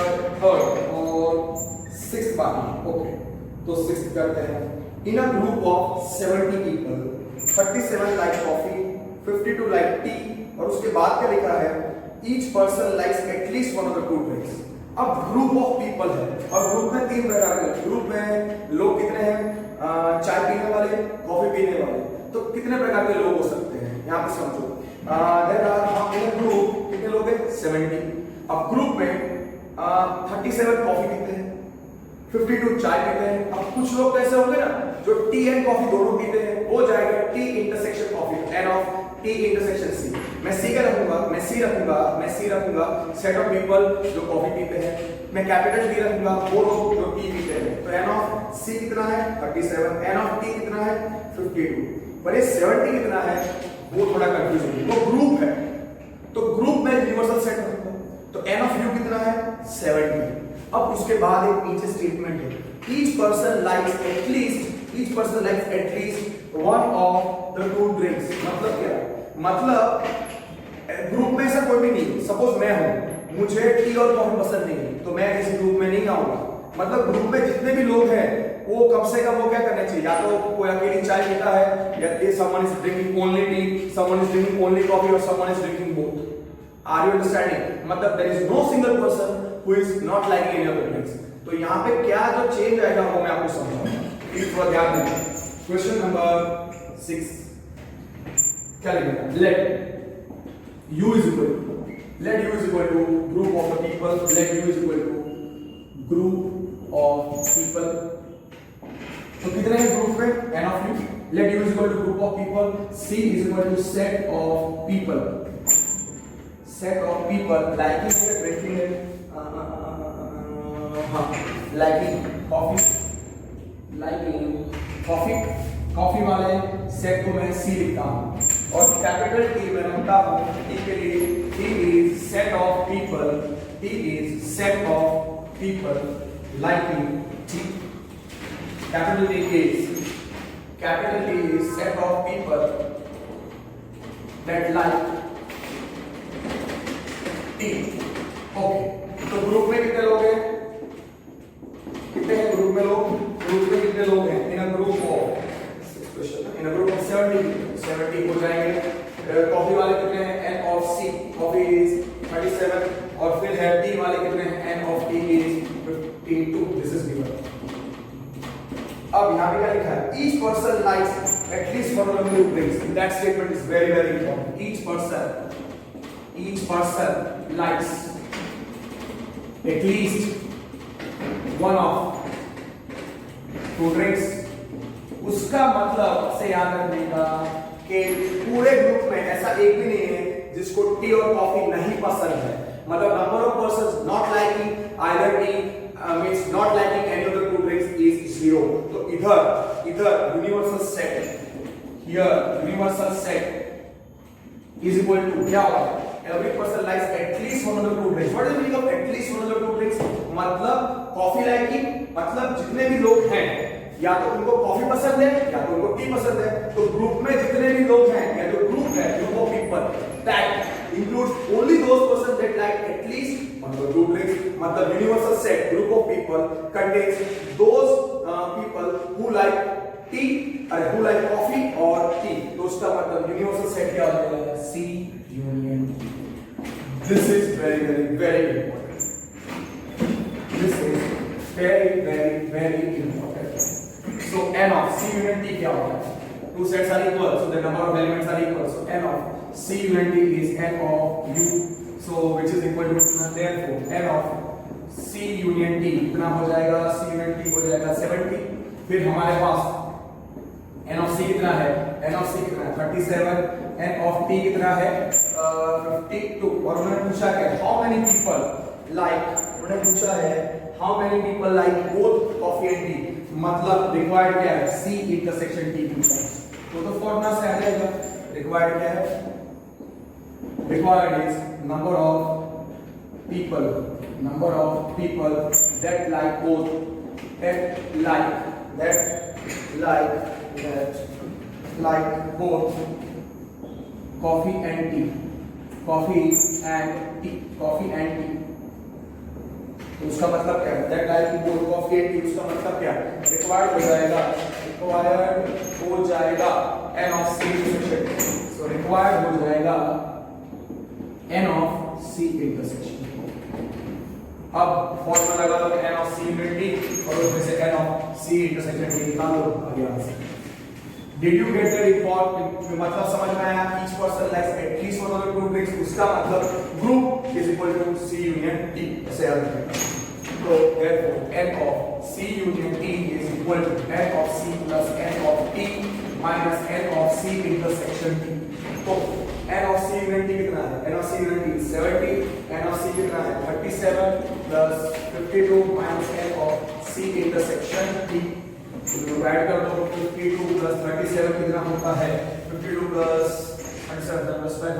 3rd और 6th बाकी. ओके, तो 6th करते हैं. In a group of 70 people, 37 like coffee, 52 like tea, और उसके बाद क्या लिखा है? Each person likes at least one of the two drinks. अब ग्रुप ऑफ पीपल है और ग्रुप में 3 प्रकार के. ग्रुप में लोग कितने हैं? चाय पीने वाले, कॉफी पीने वाले. तो कितने प्रकार के लोग हो सकते हैं यहाँ पे समझो. देयर आर इन ग्रुप कितने लोग हैं? 70. अब ग्रुप में 37 कॉफी पीते हैं, 52 चाय पीते हैं. अब कुछ लोग कैसे होंगे ना जो टी एंड कॉफी दोनों पीते हैं, वो जाएगा T intersection coffee, N of T intersection C. मैं सी का रखूंगा, मैं सी रखूंगा सेट ऑफ पीपल जो कॉफी पीते हैं. मैं कैपिटल टी रखूंगा वो लोग जो टी पीते हैं. तो एन ऑफ सी कितना है? 37. एन ऑफ टी कितना है? 52. पर ये 70 कितना है वो थोड़ा कंफ्यूज है. वो ग्रुप है, तो ग्रुप में यूनिवर्सल सेट रखूंगा. तो एन ऑफ यू कितना है? 70. अब उसके बाद एक नीचे स्टेटमेंट है, each person likes at least one of the two drinks. मतलब क्या? मतलब ग्रुप में ऐसा कोई भी नहीं. सपोज मैं हूं, मुझे टी और कॉफी पसंद नहीं है, तो मैं इस ग्रुप में नहीं आऊंगा. मतलब ग्रुप में जितने भी लोग हैं वो कम से कम वो क्या करना चाहिए? या तो कोई अकेली चाय पीता है, या someone is drinking only tea, someone is drinking only coffee, or someone is drinking both. Are you understanding? मतलब there is no single person who is not liking any of the drinks. तो यहाँ पे क्या जो change आएगा वो मैं आपको समझाऊंगा. प्लीज थोड़ा ध्यान देना. क्वेश्चन नंबर 6 क्या लिखा? let u is equal to group of the people. Let u is equal to group of people. तो कितने हैं ग्रुप में? n of u. let u is equal to group of people. c is equal to set of people liking it, drinking it. Liking coffee, liking coffee, coffee वाले set को मैं सी लिखता हूँ और कैपिटल टी में रखता हूँ टी के लिए। T is set of people, T is set of people liking T. Capital T is set of people that like T. Okay, तो ग्रुप में कितने लोग हैं? कितने हैं ग्रुप में लोग? ग्रुप में कितने लोग हैं? इन अ ग्रुप ऑफ 70 हो जाएंगे। कॉफी वाले कितने हैं? n of c, coffee is 37 और फिर है टी वाले कितने हैं? n of t is 52। This is given. अब यहाँ पे क्या लिखा है? Each person likes at least one of the two drinks. That statement is very important. Each person likes at least one of two drinks. उसका मतलब से याद रखने का कि पूरे ग्रुप में ऐसा एक भी नहीं है जिसको टी और कॉफी नहीं पसंद है। मतलब number of persons not liking either tea means not liking any of the two drinks is 0। तो इधर universal set, here universal set is equal to क्या होगा? Every person likes at least one of the two drinks. What is the meaning of at least one of the two drinks? मतलब coffee liking मतलब जितने भी लोग हैं या तो उनको कॉफी पसंद है या तो उनको टी पसंद है। तो ग्रुप में जितने भी लोग हैं या तो ग्रुप है group of people that includes only those person that like at least one of the two drinks. मतलब universal set group of people contains those people who like tea और हु लाइक कॉफी और tea. तो उसका मतलब universal सेट क्या हो जाएगा? C union T. This is very important. This is very important. So n of C union T क्या होगा? Two sets are equal, so the number of elements are equal. So n of C union T is n of U, so which is equal to therefore n of C union T कितना हो जाएगा? C union T हो जाएगा 70। फिर हमारे पास n of C कितना है? n of C कितना है? 37। n of T कितना है? 52। और उन्होंने पूछा है how many people like, उन्होंने पूछा है how many people like both coffee and tea। मतलब रिक्वायर्ड क्या है? C इंटरसेक्शन T तो फॉर्मूला से आ जाएगा। रिक्वायर्ड क्या है? Required is number of people that like both, that like both coffee and tea, तो उसका मतलब क्या है? That like both coffee and T, उसका मतलब क्या है? रिक्वायर्ड हो जाएगा n of c intersection. So required हो जाएगा n of c इंटरसेक्शन। अब फॉर्मूला लगा लो n of c unit T और उसमें से n of c intersection T निकाल लो आगे answer. Did you get the report? मतलब समझ में आया? Each person likes at least one of the two drinks, उसका मतलब group is equal to C union T। ऐसे याद रखना। तो therefore n of C union T is equal to n of C plus n of T minus n of C intersection T। तो n of C union T कितना है? n of C union T is 70, n of C कितना है? 37 plus 52 minus n of C intersection T। तो add कर दो 52 plus 37 कितना होता है? 52 plus 37 plus 5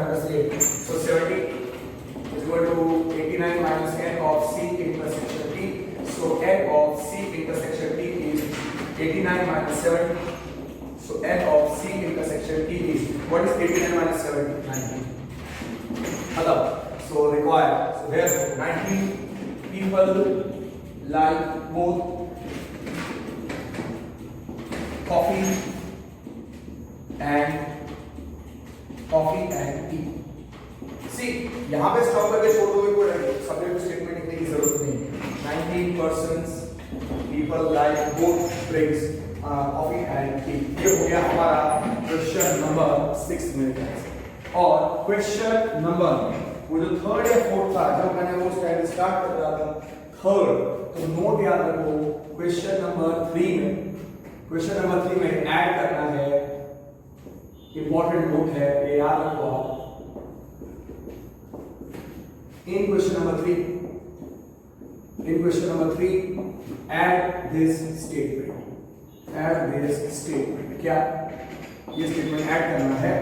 so 70 is equal to 89 minus n of C intersection T। So n of C intersection T is 89 minus 70। So n of C intersection T is, what is 89 minus 70? 90। मतलब so required, so therefore 90 people like both coffee and tea। See, यहाँ पे stop करके छोड़ दोगे कोई subject statement लिखने की जरूरत नहीं है। 90% people like both drinks coffee and tea। ये हो गया हमारा क्वेश्चन नंबर 6 में। और क्वेश्चन नंबर वो जो थर्ड या फोर्थ था जब मैंने वो स्टार्ट कर रहा था थर्ड, तो नोट याद रखो क्वेश्चन नंबर 3 में ऐड करना है। इंपॉर्टेंट नोट है ये याद रखो आप। इन question number 3 In question number 3, add this statement. Add this statement. क्या ये statement add करना है?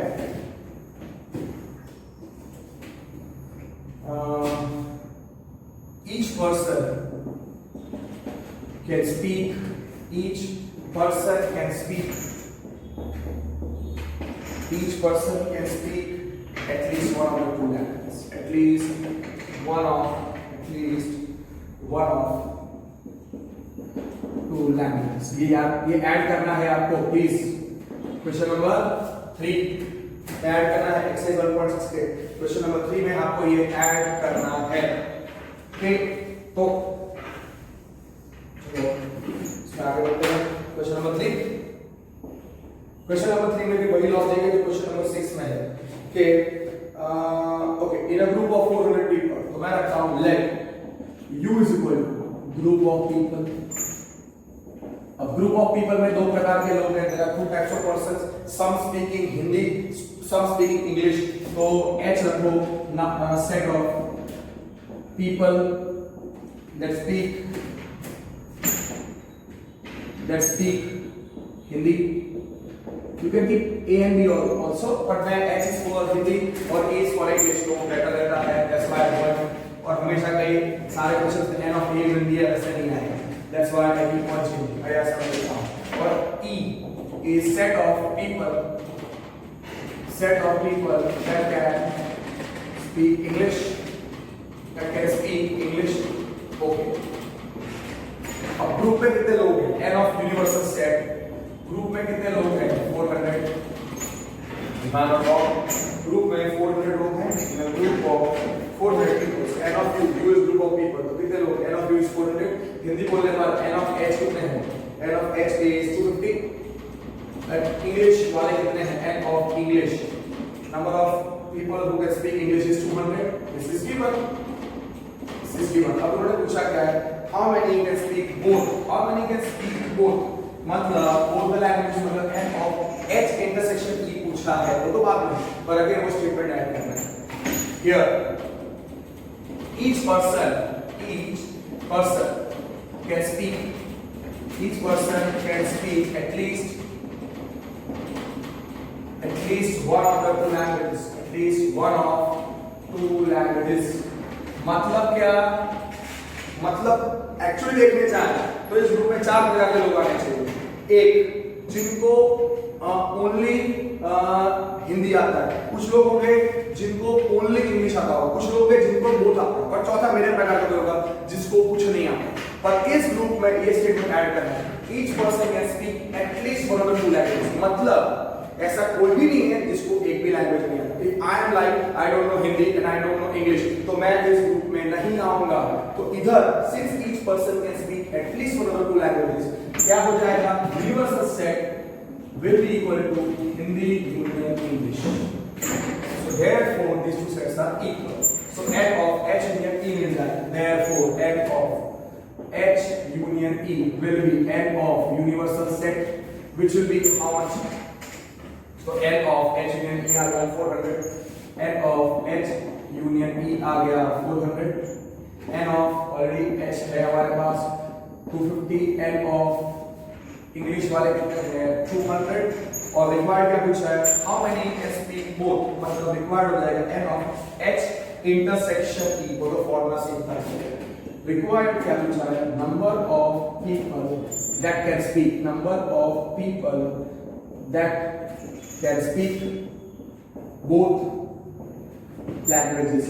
Each person can speak. Each person can speak. Each person can speak at least one of the two languages. At least one of two languages. ये add करना है आपको please. Question number 3 add करना है exercise 1.6 के. Question number 3 में आपको ये ऐड करना है. ठीक, तो आगे बढ़ते हैं. Question number 3. क्वेश्चन नंबर 3 में भी वही लॉजिक है जो क्वेश्चन नंबर 6 में है कि okay, in a group of 400 people, तो मैं रखता हूं let U is equal to group of people. अब ग्रुप ऑफ पीपल में दो प्रकार के लोग हैं. there are two types of persons, some speaking Hindi, some speaking English. तो H रखो ना set of people that speak Hindi. You can keep A and B also, but when H is for Hindi और A is for English तो better रहता है. That's why I want. और हमेशा कई सारे क्वेश्चंस में N of A in दिया वैसे नहीं आएगा. That's why I keep on changing. I ऐसा करता हूँ. और E is set of people that can speak English. Okay. अब ग्रुप में कितने लोग हैं? N of universal set. Group में कितने लोग हैं? 400. ध्यान रखो, ग्रुप में 400 लोग हैं. in a group of 400 people. N of U is group of people. तो कितने लोग? N of U is 400. Hindi बोलने पर N of H कितने हैं? N of H is 250. English वाले कितने हैं? N of English. Number of people who can speak English is 200. This is given. अब उन्होंने पूछा क्या है? How many can speak both? मतलब both the languages, मतलब N of H intersection E पूछा है तो बात नहीं, पर अगर वो स्टेटमेंट ऐड करना है. Here each person can speak at least one of the two languages. At least one of two languages. मतलब क्या? मतलब एक्चुअली देखने जाए तो इस ग्रुप में 4 प्रकार के लोग आने चाहिए. एक, जिनको ओनली हिंदी आता है. कुछ लोग होंगे जिनको ओनली इंग्लिश आता होगा. कुछ लोग होंगे जिनको बोथ आता है. और चौथा मेरे प्रकार का होगा जिसको कुछ नहीं आता. पर इस ग्रुप में ये स्टेटमेंट ऐड करना है. Each person can speak at least one of the two languages. मतलब ऐसा कोई भी नहीं है जिसको एक भी लैंग्वेज नहीं आता. If I am like I don't know Hindi and I don't know English, तो मैं इस ग्रुप में नहीं आऊंगा. तो इधर since each person can speak at least one of the two languages, क्या हो जाएगा? Universal set will be equal to Hindi union English. So therefore these two sets are equal. So N of H union E will be, therefore N of H union E will be N of universal set, which will be how much? So N of H union E आ गया 400. N of H union E आ गया 400. N of already H है हमारे पास 250. N of English वाले कितने हैं? 200. और required क्या पूछा है? How many can speak both. मतलब रिक्वायर्ड हो जाएगा N of H intersection E. वो तो फॉर्मूला सेम था. रिक्वायर्ड क्या पूछा है? Number of people that can speak. Number of people that can speak both languages.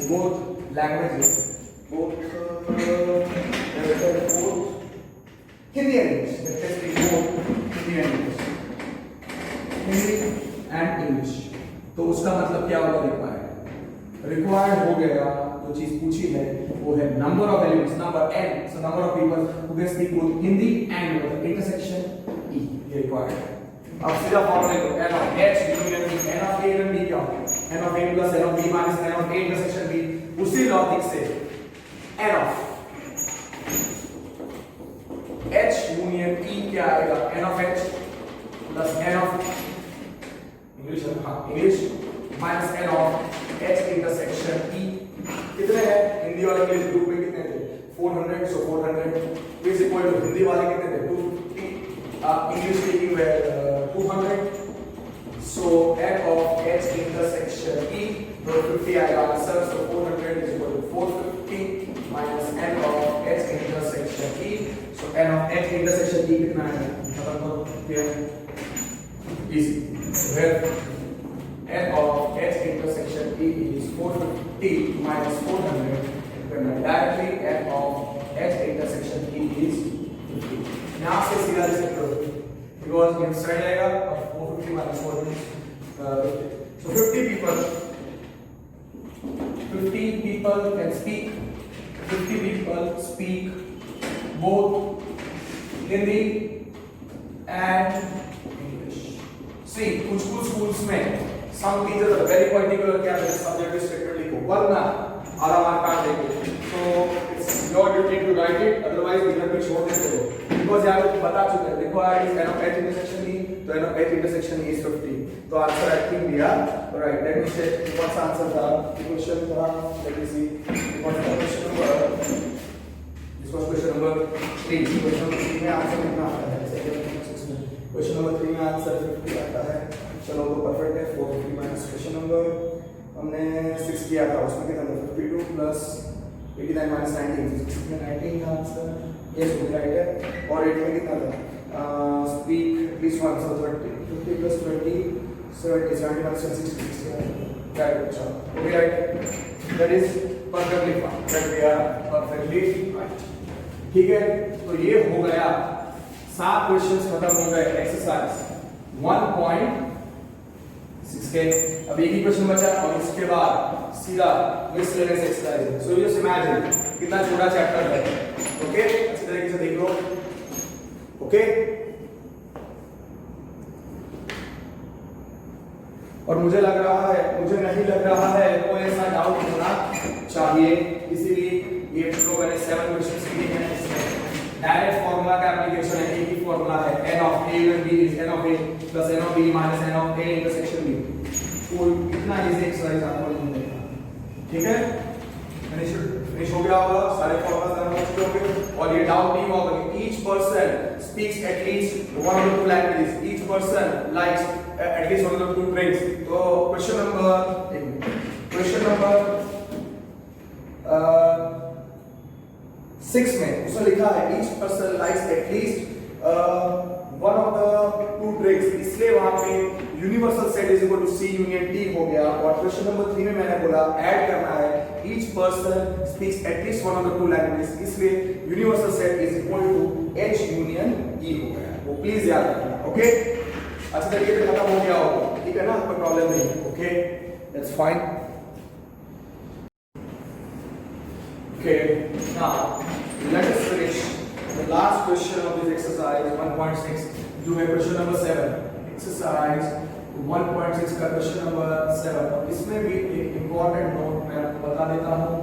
Hindi and English. That can speak both Hindi and English. Hindi and English. तो उसका मतलब क्या होगा? रिक्वायर्ड हो गया. जो चीज पूछी है वो है number of elements, number n. So number of people who can speak both Hindi and intersection E. ये रिक्वायर्ड है. अब सीधा formula low. N of H union B. N of A union B क्या होगा? N of A plus N of B minus N of A intersection B. उसी logic से N of H union E क्या आएगा? N of H plus N of English minus N of H intersection E. कितने हैं? हिंदी और English group में कितने थे? 400, so 400 is equal to Hindi वाले कितने थे 250, English speaking were 200, so n of h intersection e, तो 50 आएगा answer, so 400 is equal to 450 minus n of h intersection e, so n of h intersection e कितना है खत्म करो फिर easy, so here n of h intersection e is 450 minus 400, then directly n of h intersection e is 50. यहाँ से सीधा लिख सकते हो because ये साइड आएगा और 450 minus 400 so 50 people can speak, 50 people speak both Hindi and English. See, कुछ schools में some teachers are very particular क्या subject restricted लिखो वरना आधा मार्क काट देंगे, so it's your duty to write it, otherwise इधर भी छोड़ देते हो because यार बता चुके हैं देखो यार इस n of h intersection e, तो n of h intersection e is 50, तो आंसर I think दिया right. Let me check कौन सा आंसर था, क्वेश्चन था, let me see कौन सा question number, this was question number 3, question number 3 में आंसर कितना आता है, क्वेश्चन नंबर 3 में आंसर 50 आता है, चलो तो परफेक्ट है, 450 माइनस क्वेश्चन नंबर हमने 6 किया था, उसमें कितना था 52 प्लस 89 माइनस 19, 6 में 19 का आंसर यस हो राइट है, और 8 में कितना था speak at least one, so 50 plus 20 70 minus 60 right, अच्छा okay right, that is perfectly fine, that we are perfectly right, ठीक है। तो ये हो गया 7 क्वेश्चंस खत्म हो गए एक्सरसाइज 1.6 के, अब एक ही क्वेश्चन बचा और इसके बाद सीधा miscellaneous exercise, so just imagine कितना छोटा चैप्टर है, ओके अच्छी तरीके से देख लो, ओके और मुझे लग रहा है, मुझे नहीं लग रहा है कोई ऐसा डाउट होना चाहिए, इसीलिए ये जो मैंने 7 क्वेश्चंस किए हैं इसमें डायरेक्ट फार्मूला का एप्लीकेशन है, एक ही फार्मूला है n of a and b is n of a plus n of b minus n of a intersection b, कोई इतना इजी एक्सरसाइज आपको नहीं मिलेगा, ठीक है। फिनिश हो गया होगा, सारे फॉर्मूला जान हो चुके होंगे और ये डाउट नहीं होगा कि each person speaks at least one of the two languages, each person likes at least one of the two drinks, तो क्वेश्चन नंबर 6 में उसने लिखा है each person likes at least one of the two drinks, इसलिए वहां पे universal set is equal to C union T हो गया, और क्वेश्चन नंबर 3 में मैंने बोला ऐड करना है each person speaks at least one of the two languages, इसलिए universal set is equal to H union E हो गया, वो प्लीज याद रखना, ओके अच्छे तरीके से खत्म हो गया होगा, ठीक है ना, कोई प्रॉब्लम नहीं, okay that's fine. Okay, now let us finish the last question of this exercise 1.6. जो है question number 7. Exercise 1.6 का question number 7. इसमें भी एक important note मैं आपको बता देता हूँ,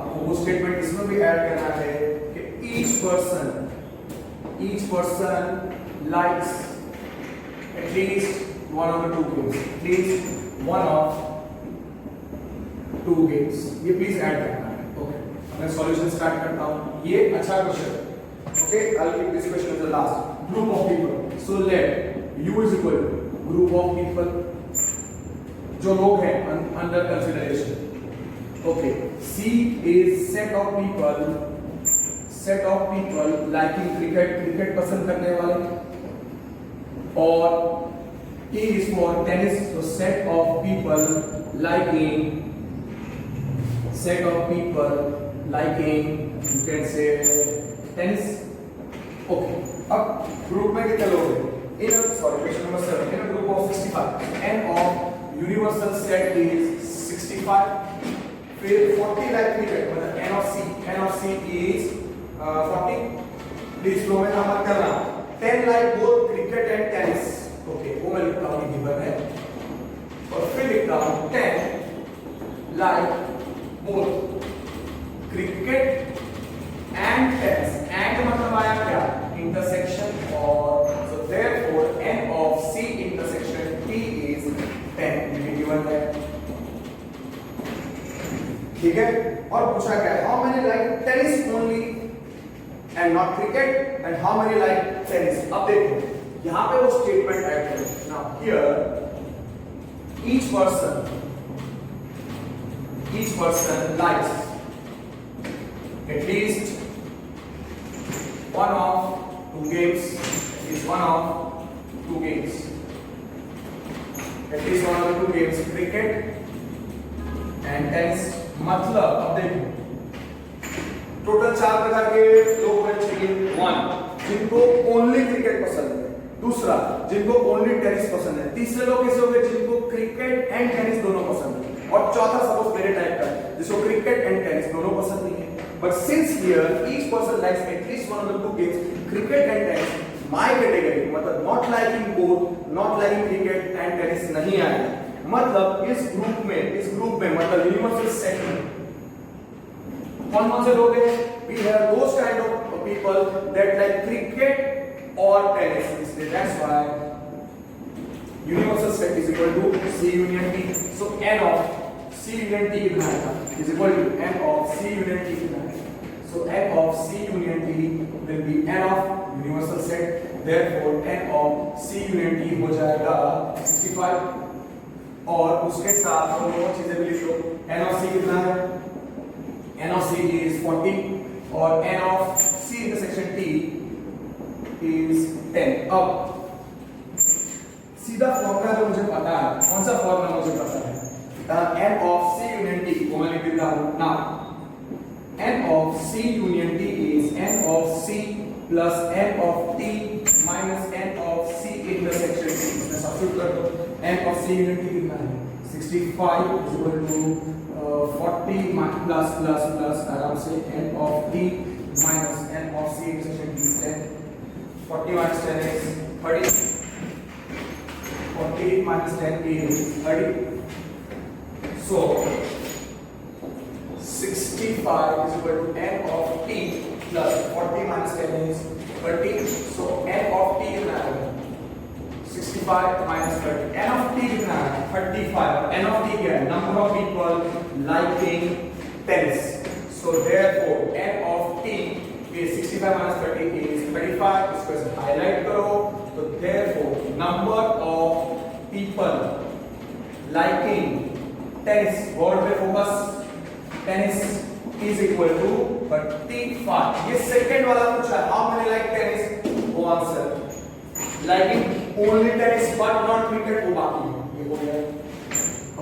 आपको वो statement इसमें भी add करना है कि each person likes at least one of the two games, at least one of two games. ये please add करना है, okay? मैं सॉल्यूशन स्टार्ट करता हूं, ये अच्छा क्वेश्चन है, okay I will keep this question as the last. Group of people, so let U is equal to group of people, जो लोग हैं under consideration, okay C is set of people liking cricket पसंद करने वाले, और T is for tennis, तो set of people liking you can say tennis, okay। अब ग्रुप में कितने लोग हैं, question number 7, in a group of 65 n of universal set is 65, फिर 40 like cricket, मतलब n of c is 40, please flow में नंबर करना, 10 like both cricket and tennis, okay वो मैं लिखता हूँ गिवन है, और फिर लिखता हूँ 10 like both cricket and tennis, and मतलब आया क्या इंटरसेक्शन, और so therefore n of c intersection t is 10, ये गिवन है, ठीक है। और पूछा क्या है how many like tennis only and not cricket, and how many like tennis. अब देखो यहाँ पे वो स्टेटमेंट ऐड करो. Now here each person likes at least one of two games. Is one of two games. At least one of the two games, cricket and tennis. मतलब अब देखो total 4 प्रकार के लोग होने चाहिए. 1 जिनको ओनली क्रिकेट पसंद है, दूसरा जिनको ओनली टेनिस पसंद है, तीसरे लोग कैसे होंगे जिनको क्रिकेट एंड टेनिस दोनों पसंद है, और चौथा सपोज मेरे टाइप का जिसको क्रिकेट एंड टेनिस दोनों पसंद नहीं है. But since here each person likes at least one of the two games, cricket and tennis, my category मतलब not liking both, not liking cricket and tennis नहीं आएगा. मतलब इस ग्रुप में मतलब यूनिवर्सल सेट में कौन से लोग हैं? We have those kind of people that like cricket or tennis. That's why universal set is equal to C union T. So n of C union T कितना आएगा? Is equal to n of C union T कितना आएगा? So n of C union T will be n of universal set. Therefore n of C union T हो जाएगा 65. और उसके साथ हम और चीजें भी लिख लो. n of C कितना है? n of C is 40 और n of C intersection T is 10. अब सीधा फॉर्मूला तो मुझे पता है. कौन सा फॉर्मूला मुझे पता है? n of C union T को मैं लिख देता हूं. Now n of C union T is n of C plus n of T minus n of C intersection T. मैं सब्स्टिट्यूट कर दो. n of C union T कितना है? 65 is equal to 40 plus आराम से n of T minus n of C intersection T is 10. 40 minus 10 is 30. 40 minus 10 is 30. So 65 is equal to n of T plus 40 minus 10 is 30. So n of T कितना है? 65 minus 30. n of T कितना है? 35. n of T क्या है? Number of people liking tennis. So therefore n of T is 65 minus 30 is 35. इसको highlight करो. तो therefore number of people liking tennis, word पे focus, tennis is equal to 35. ये second वाला पूछा है, how many like tennis? वो answer liking only tennis but not cricket वो बाकी है. ये हो गया.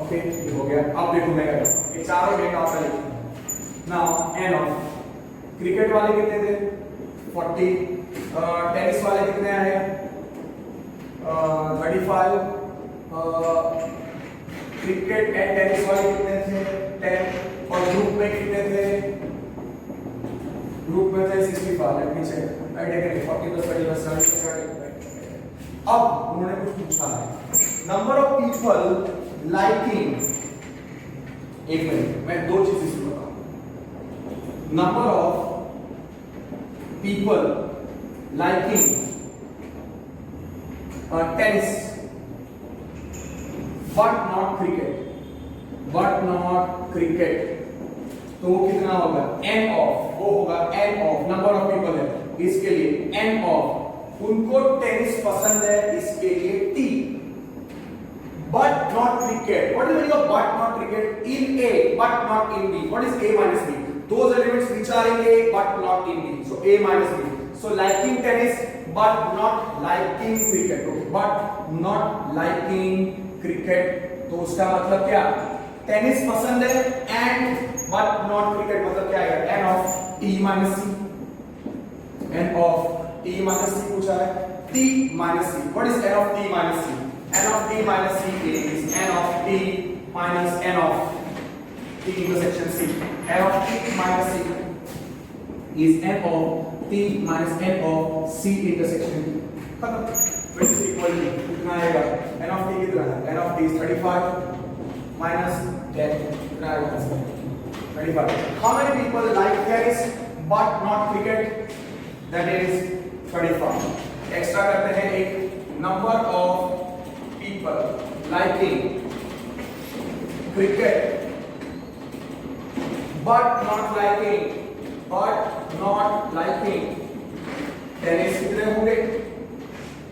ओके ये हो गया. अब देखो मैं क्या करूं. ये चारों डेटा ऑप्शन लिखूं. नाउ n of क्रिकेट वाले कितने थे? 40. टेनिस वाले कितने आए? 35. क्रिकेट एंड टेनिस वाले कितने थे? 10. और ग्रुप में कितने थे? ग्रुप में थे 65. Let me check. I take 40 plus 30 plus 70. अब उन्होंने कुछ पूछा है. Number of people liking. एक मिनट मैं दो चीजें इसमें बताऊं. Number of people liking tennis but not cricket तो वो कितना होगा? n ऑफ वो होगा n of number of people है इसके लिए n ऑफ उनको टेनिस पसंद है इसके लिए T but not cricket. What is the meaning of but not cricket? In A but not in B. What is A minus B? Those elements which are in A but not in B. So A minus B. So liking tennis but not liking cricket. Okay. But not liking cricket. तो उसका मतलब क्या? Tennis पसंद है and but not cricket मतलब क्या है? n of T minus C. n of T minus C पूछा है. T minus C. What is n of T minus C? n of T minus C is n of T minus n of T intersection C. n of T minus C is n of T minus n of C intersection T. खत्म. Which is equal to कितना आएगा? n of T कितना है? n of T is 35 minus 10 कितना आएगा? 35. How many people like tennis but not cricket? That is 35. Extra करते हैं एक number of people liking cricket but not liking but not liking tennis कितने होंगे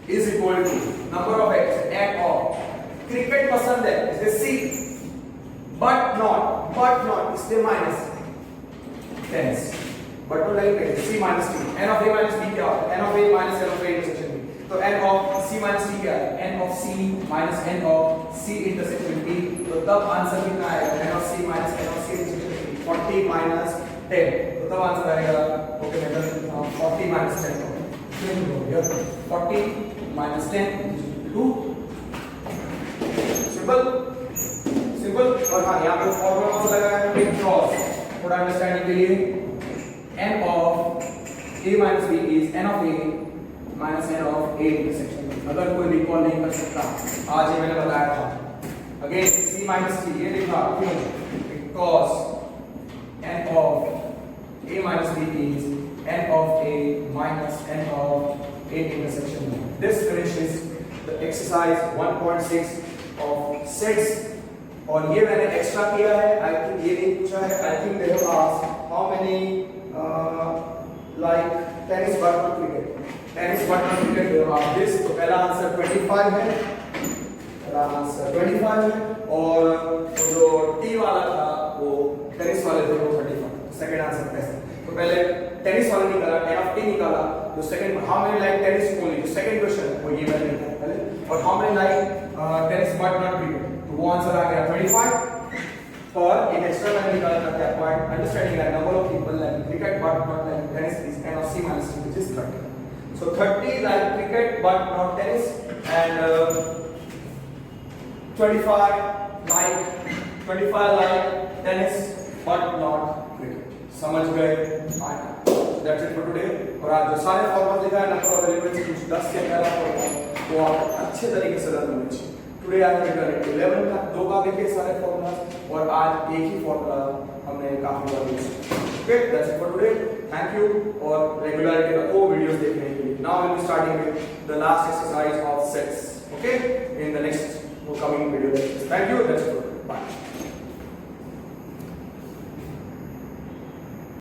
is equal to number of at of cricket पसंद है इसलिए C but not इसलिए minus tennis but तो like C minus T n of A minus B क्या होता है n of A minus N of A intersection B तो n of C minus T क्या है n of C minus N of C intersection B तो तब answer कितना आएगा N of C minus N of C intersection B 40 minus 10 तो तब answer आएगा ओके मतलब 40 माइनस 10 हो गया 40 माइनस 10 2 सिंपल और हाँ यहाँ पे फॉर्मूला कौन सा लगाया है बिग क्रॉस थोड़ा अंडरस्टैंडिंग के लिए n of a minus b is n of a minus n of a intersection b अगर कोई रिकॉल नहीं कर सकता आज ये मैंने बताया था अगेन c minus t ये लिखा क्यों because n of a minus b is n of a minus n of a intersection b this finishes the exercise 1.6 of sets और ये मैंने एक्स्ट्रा किया है आई थिंक ये नहीं पूछा है I think they have asked how many like tennis but not cricket they have asked this तो पहला आंसर 25 है पहला आंसर 25 है और जो टी वाला था वो टेनिस वाले थे वो 35 सेकंड आंसर कैसे तो पहले टेनिस वाला निकाला एन ऑफ टी निकाला तो second how many like tennis only जो सेकंड क्वेश्चन है वो ये मैंने निकाला पहले और how many like tennis but not cricket तो वो आंसर आ गया 35 और एक एक्स्ट्रा मैंने निकाला था क्या point understanding that number of people like cricket but not like tennis is n of c minus t which is 30 so 30 like cricket but not tennis and 25 like tennis but not cricket समझ गए that's it for today और आज जो सारे formula लिखा है number of elements कुछ 10 के पहला फॉर्मूला वो आप अच्छे तरीके से रन होने चाहिए टुडे आई हैव रिटन 11 का दो का देखे सारे फॉर्मूला और आज एक ही फॉर्मूला हमने काफी बार यूज किया okay that's it for today thank you और रेगुलरिटी रखो वीडियोस देखने के लिए now will be starting with the last exercise of sets okay in the next coming video thank you that's it by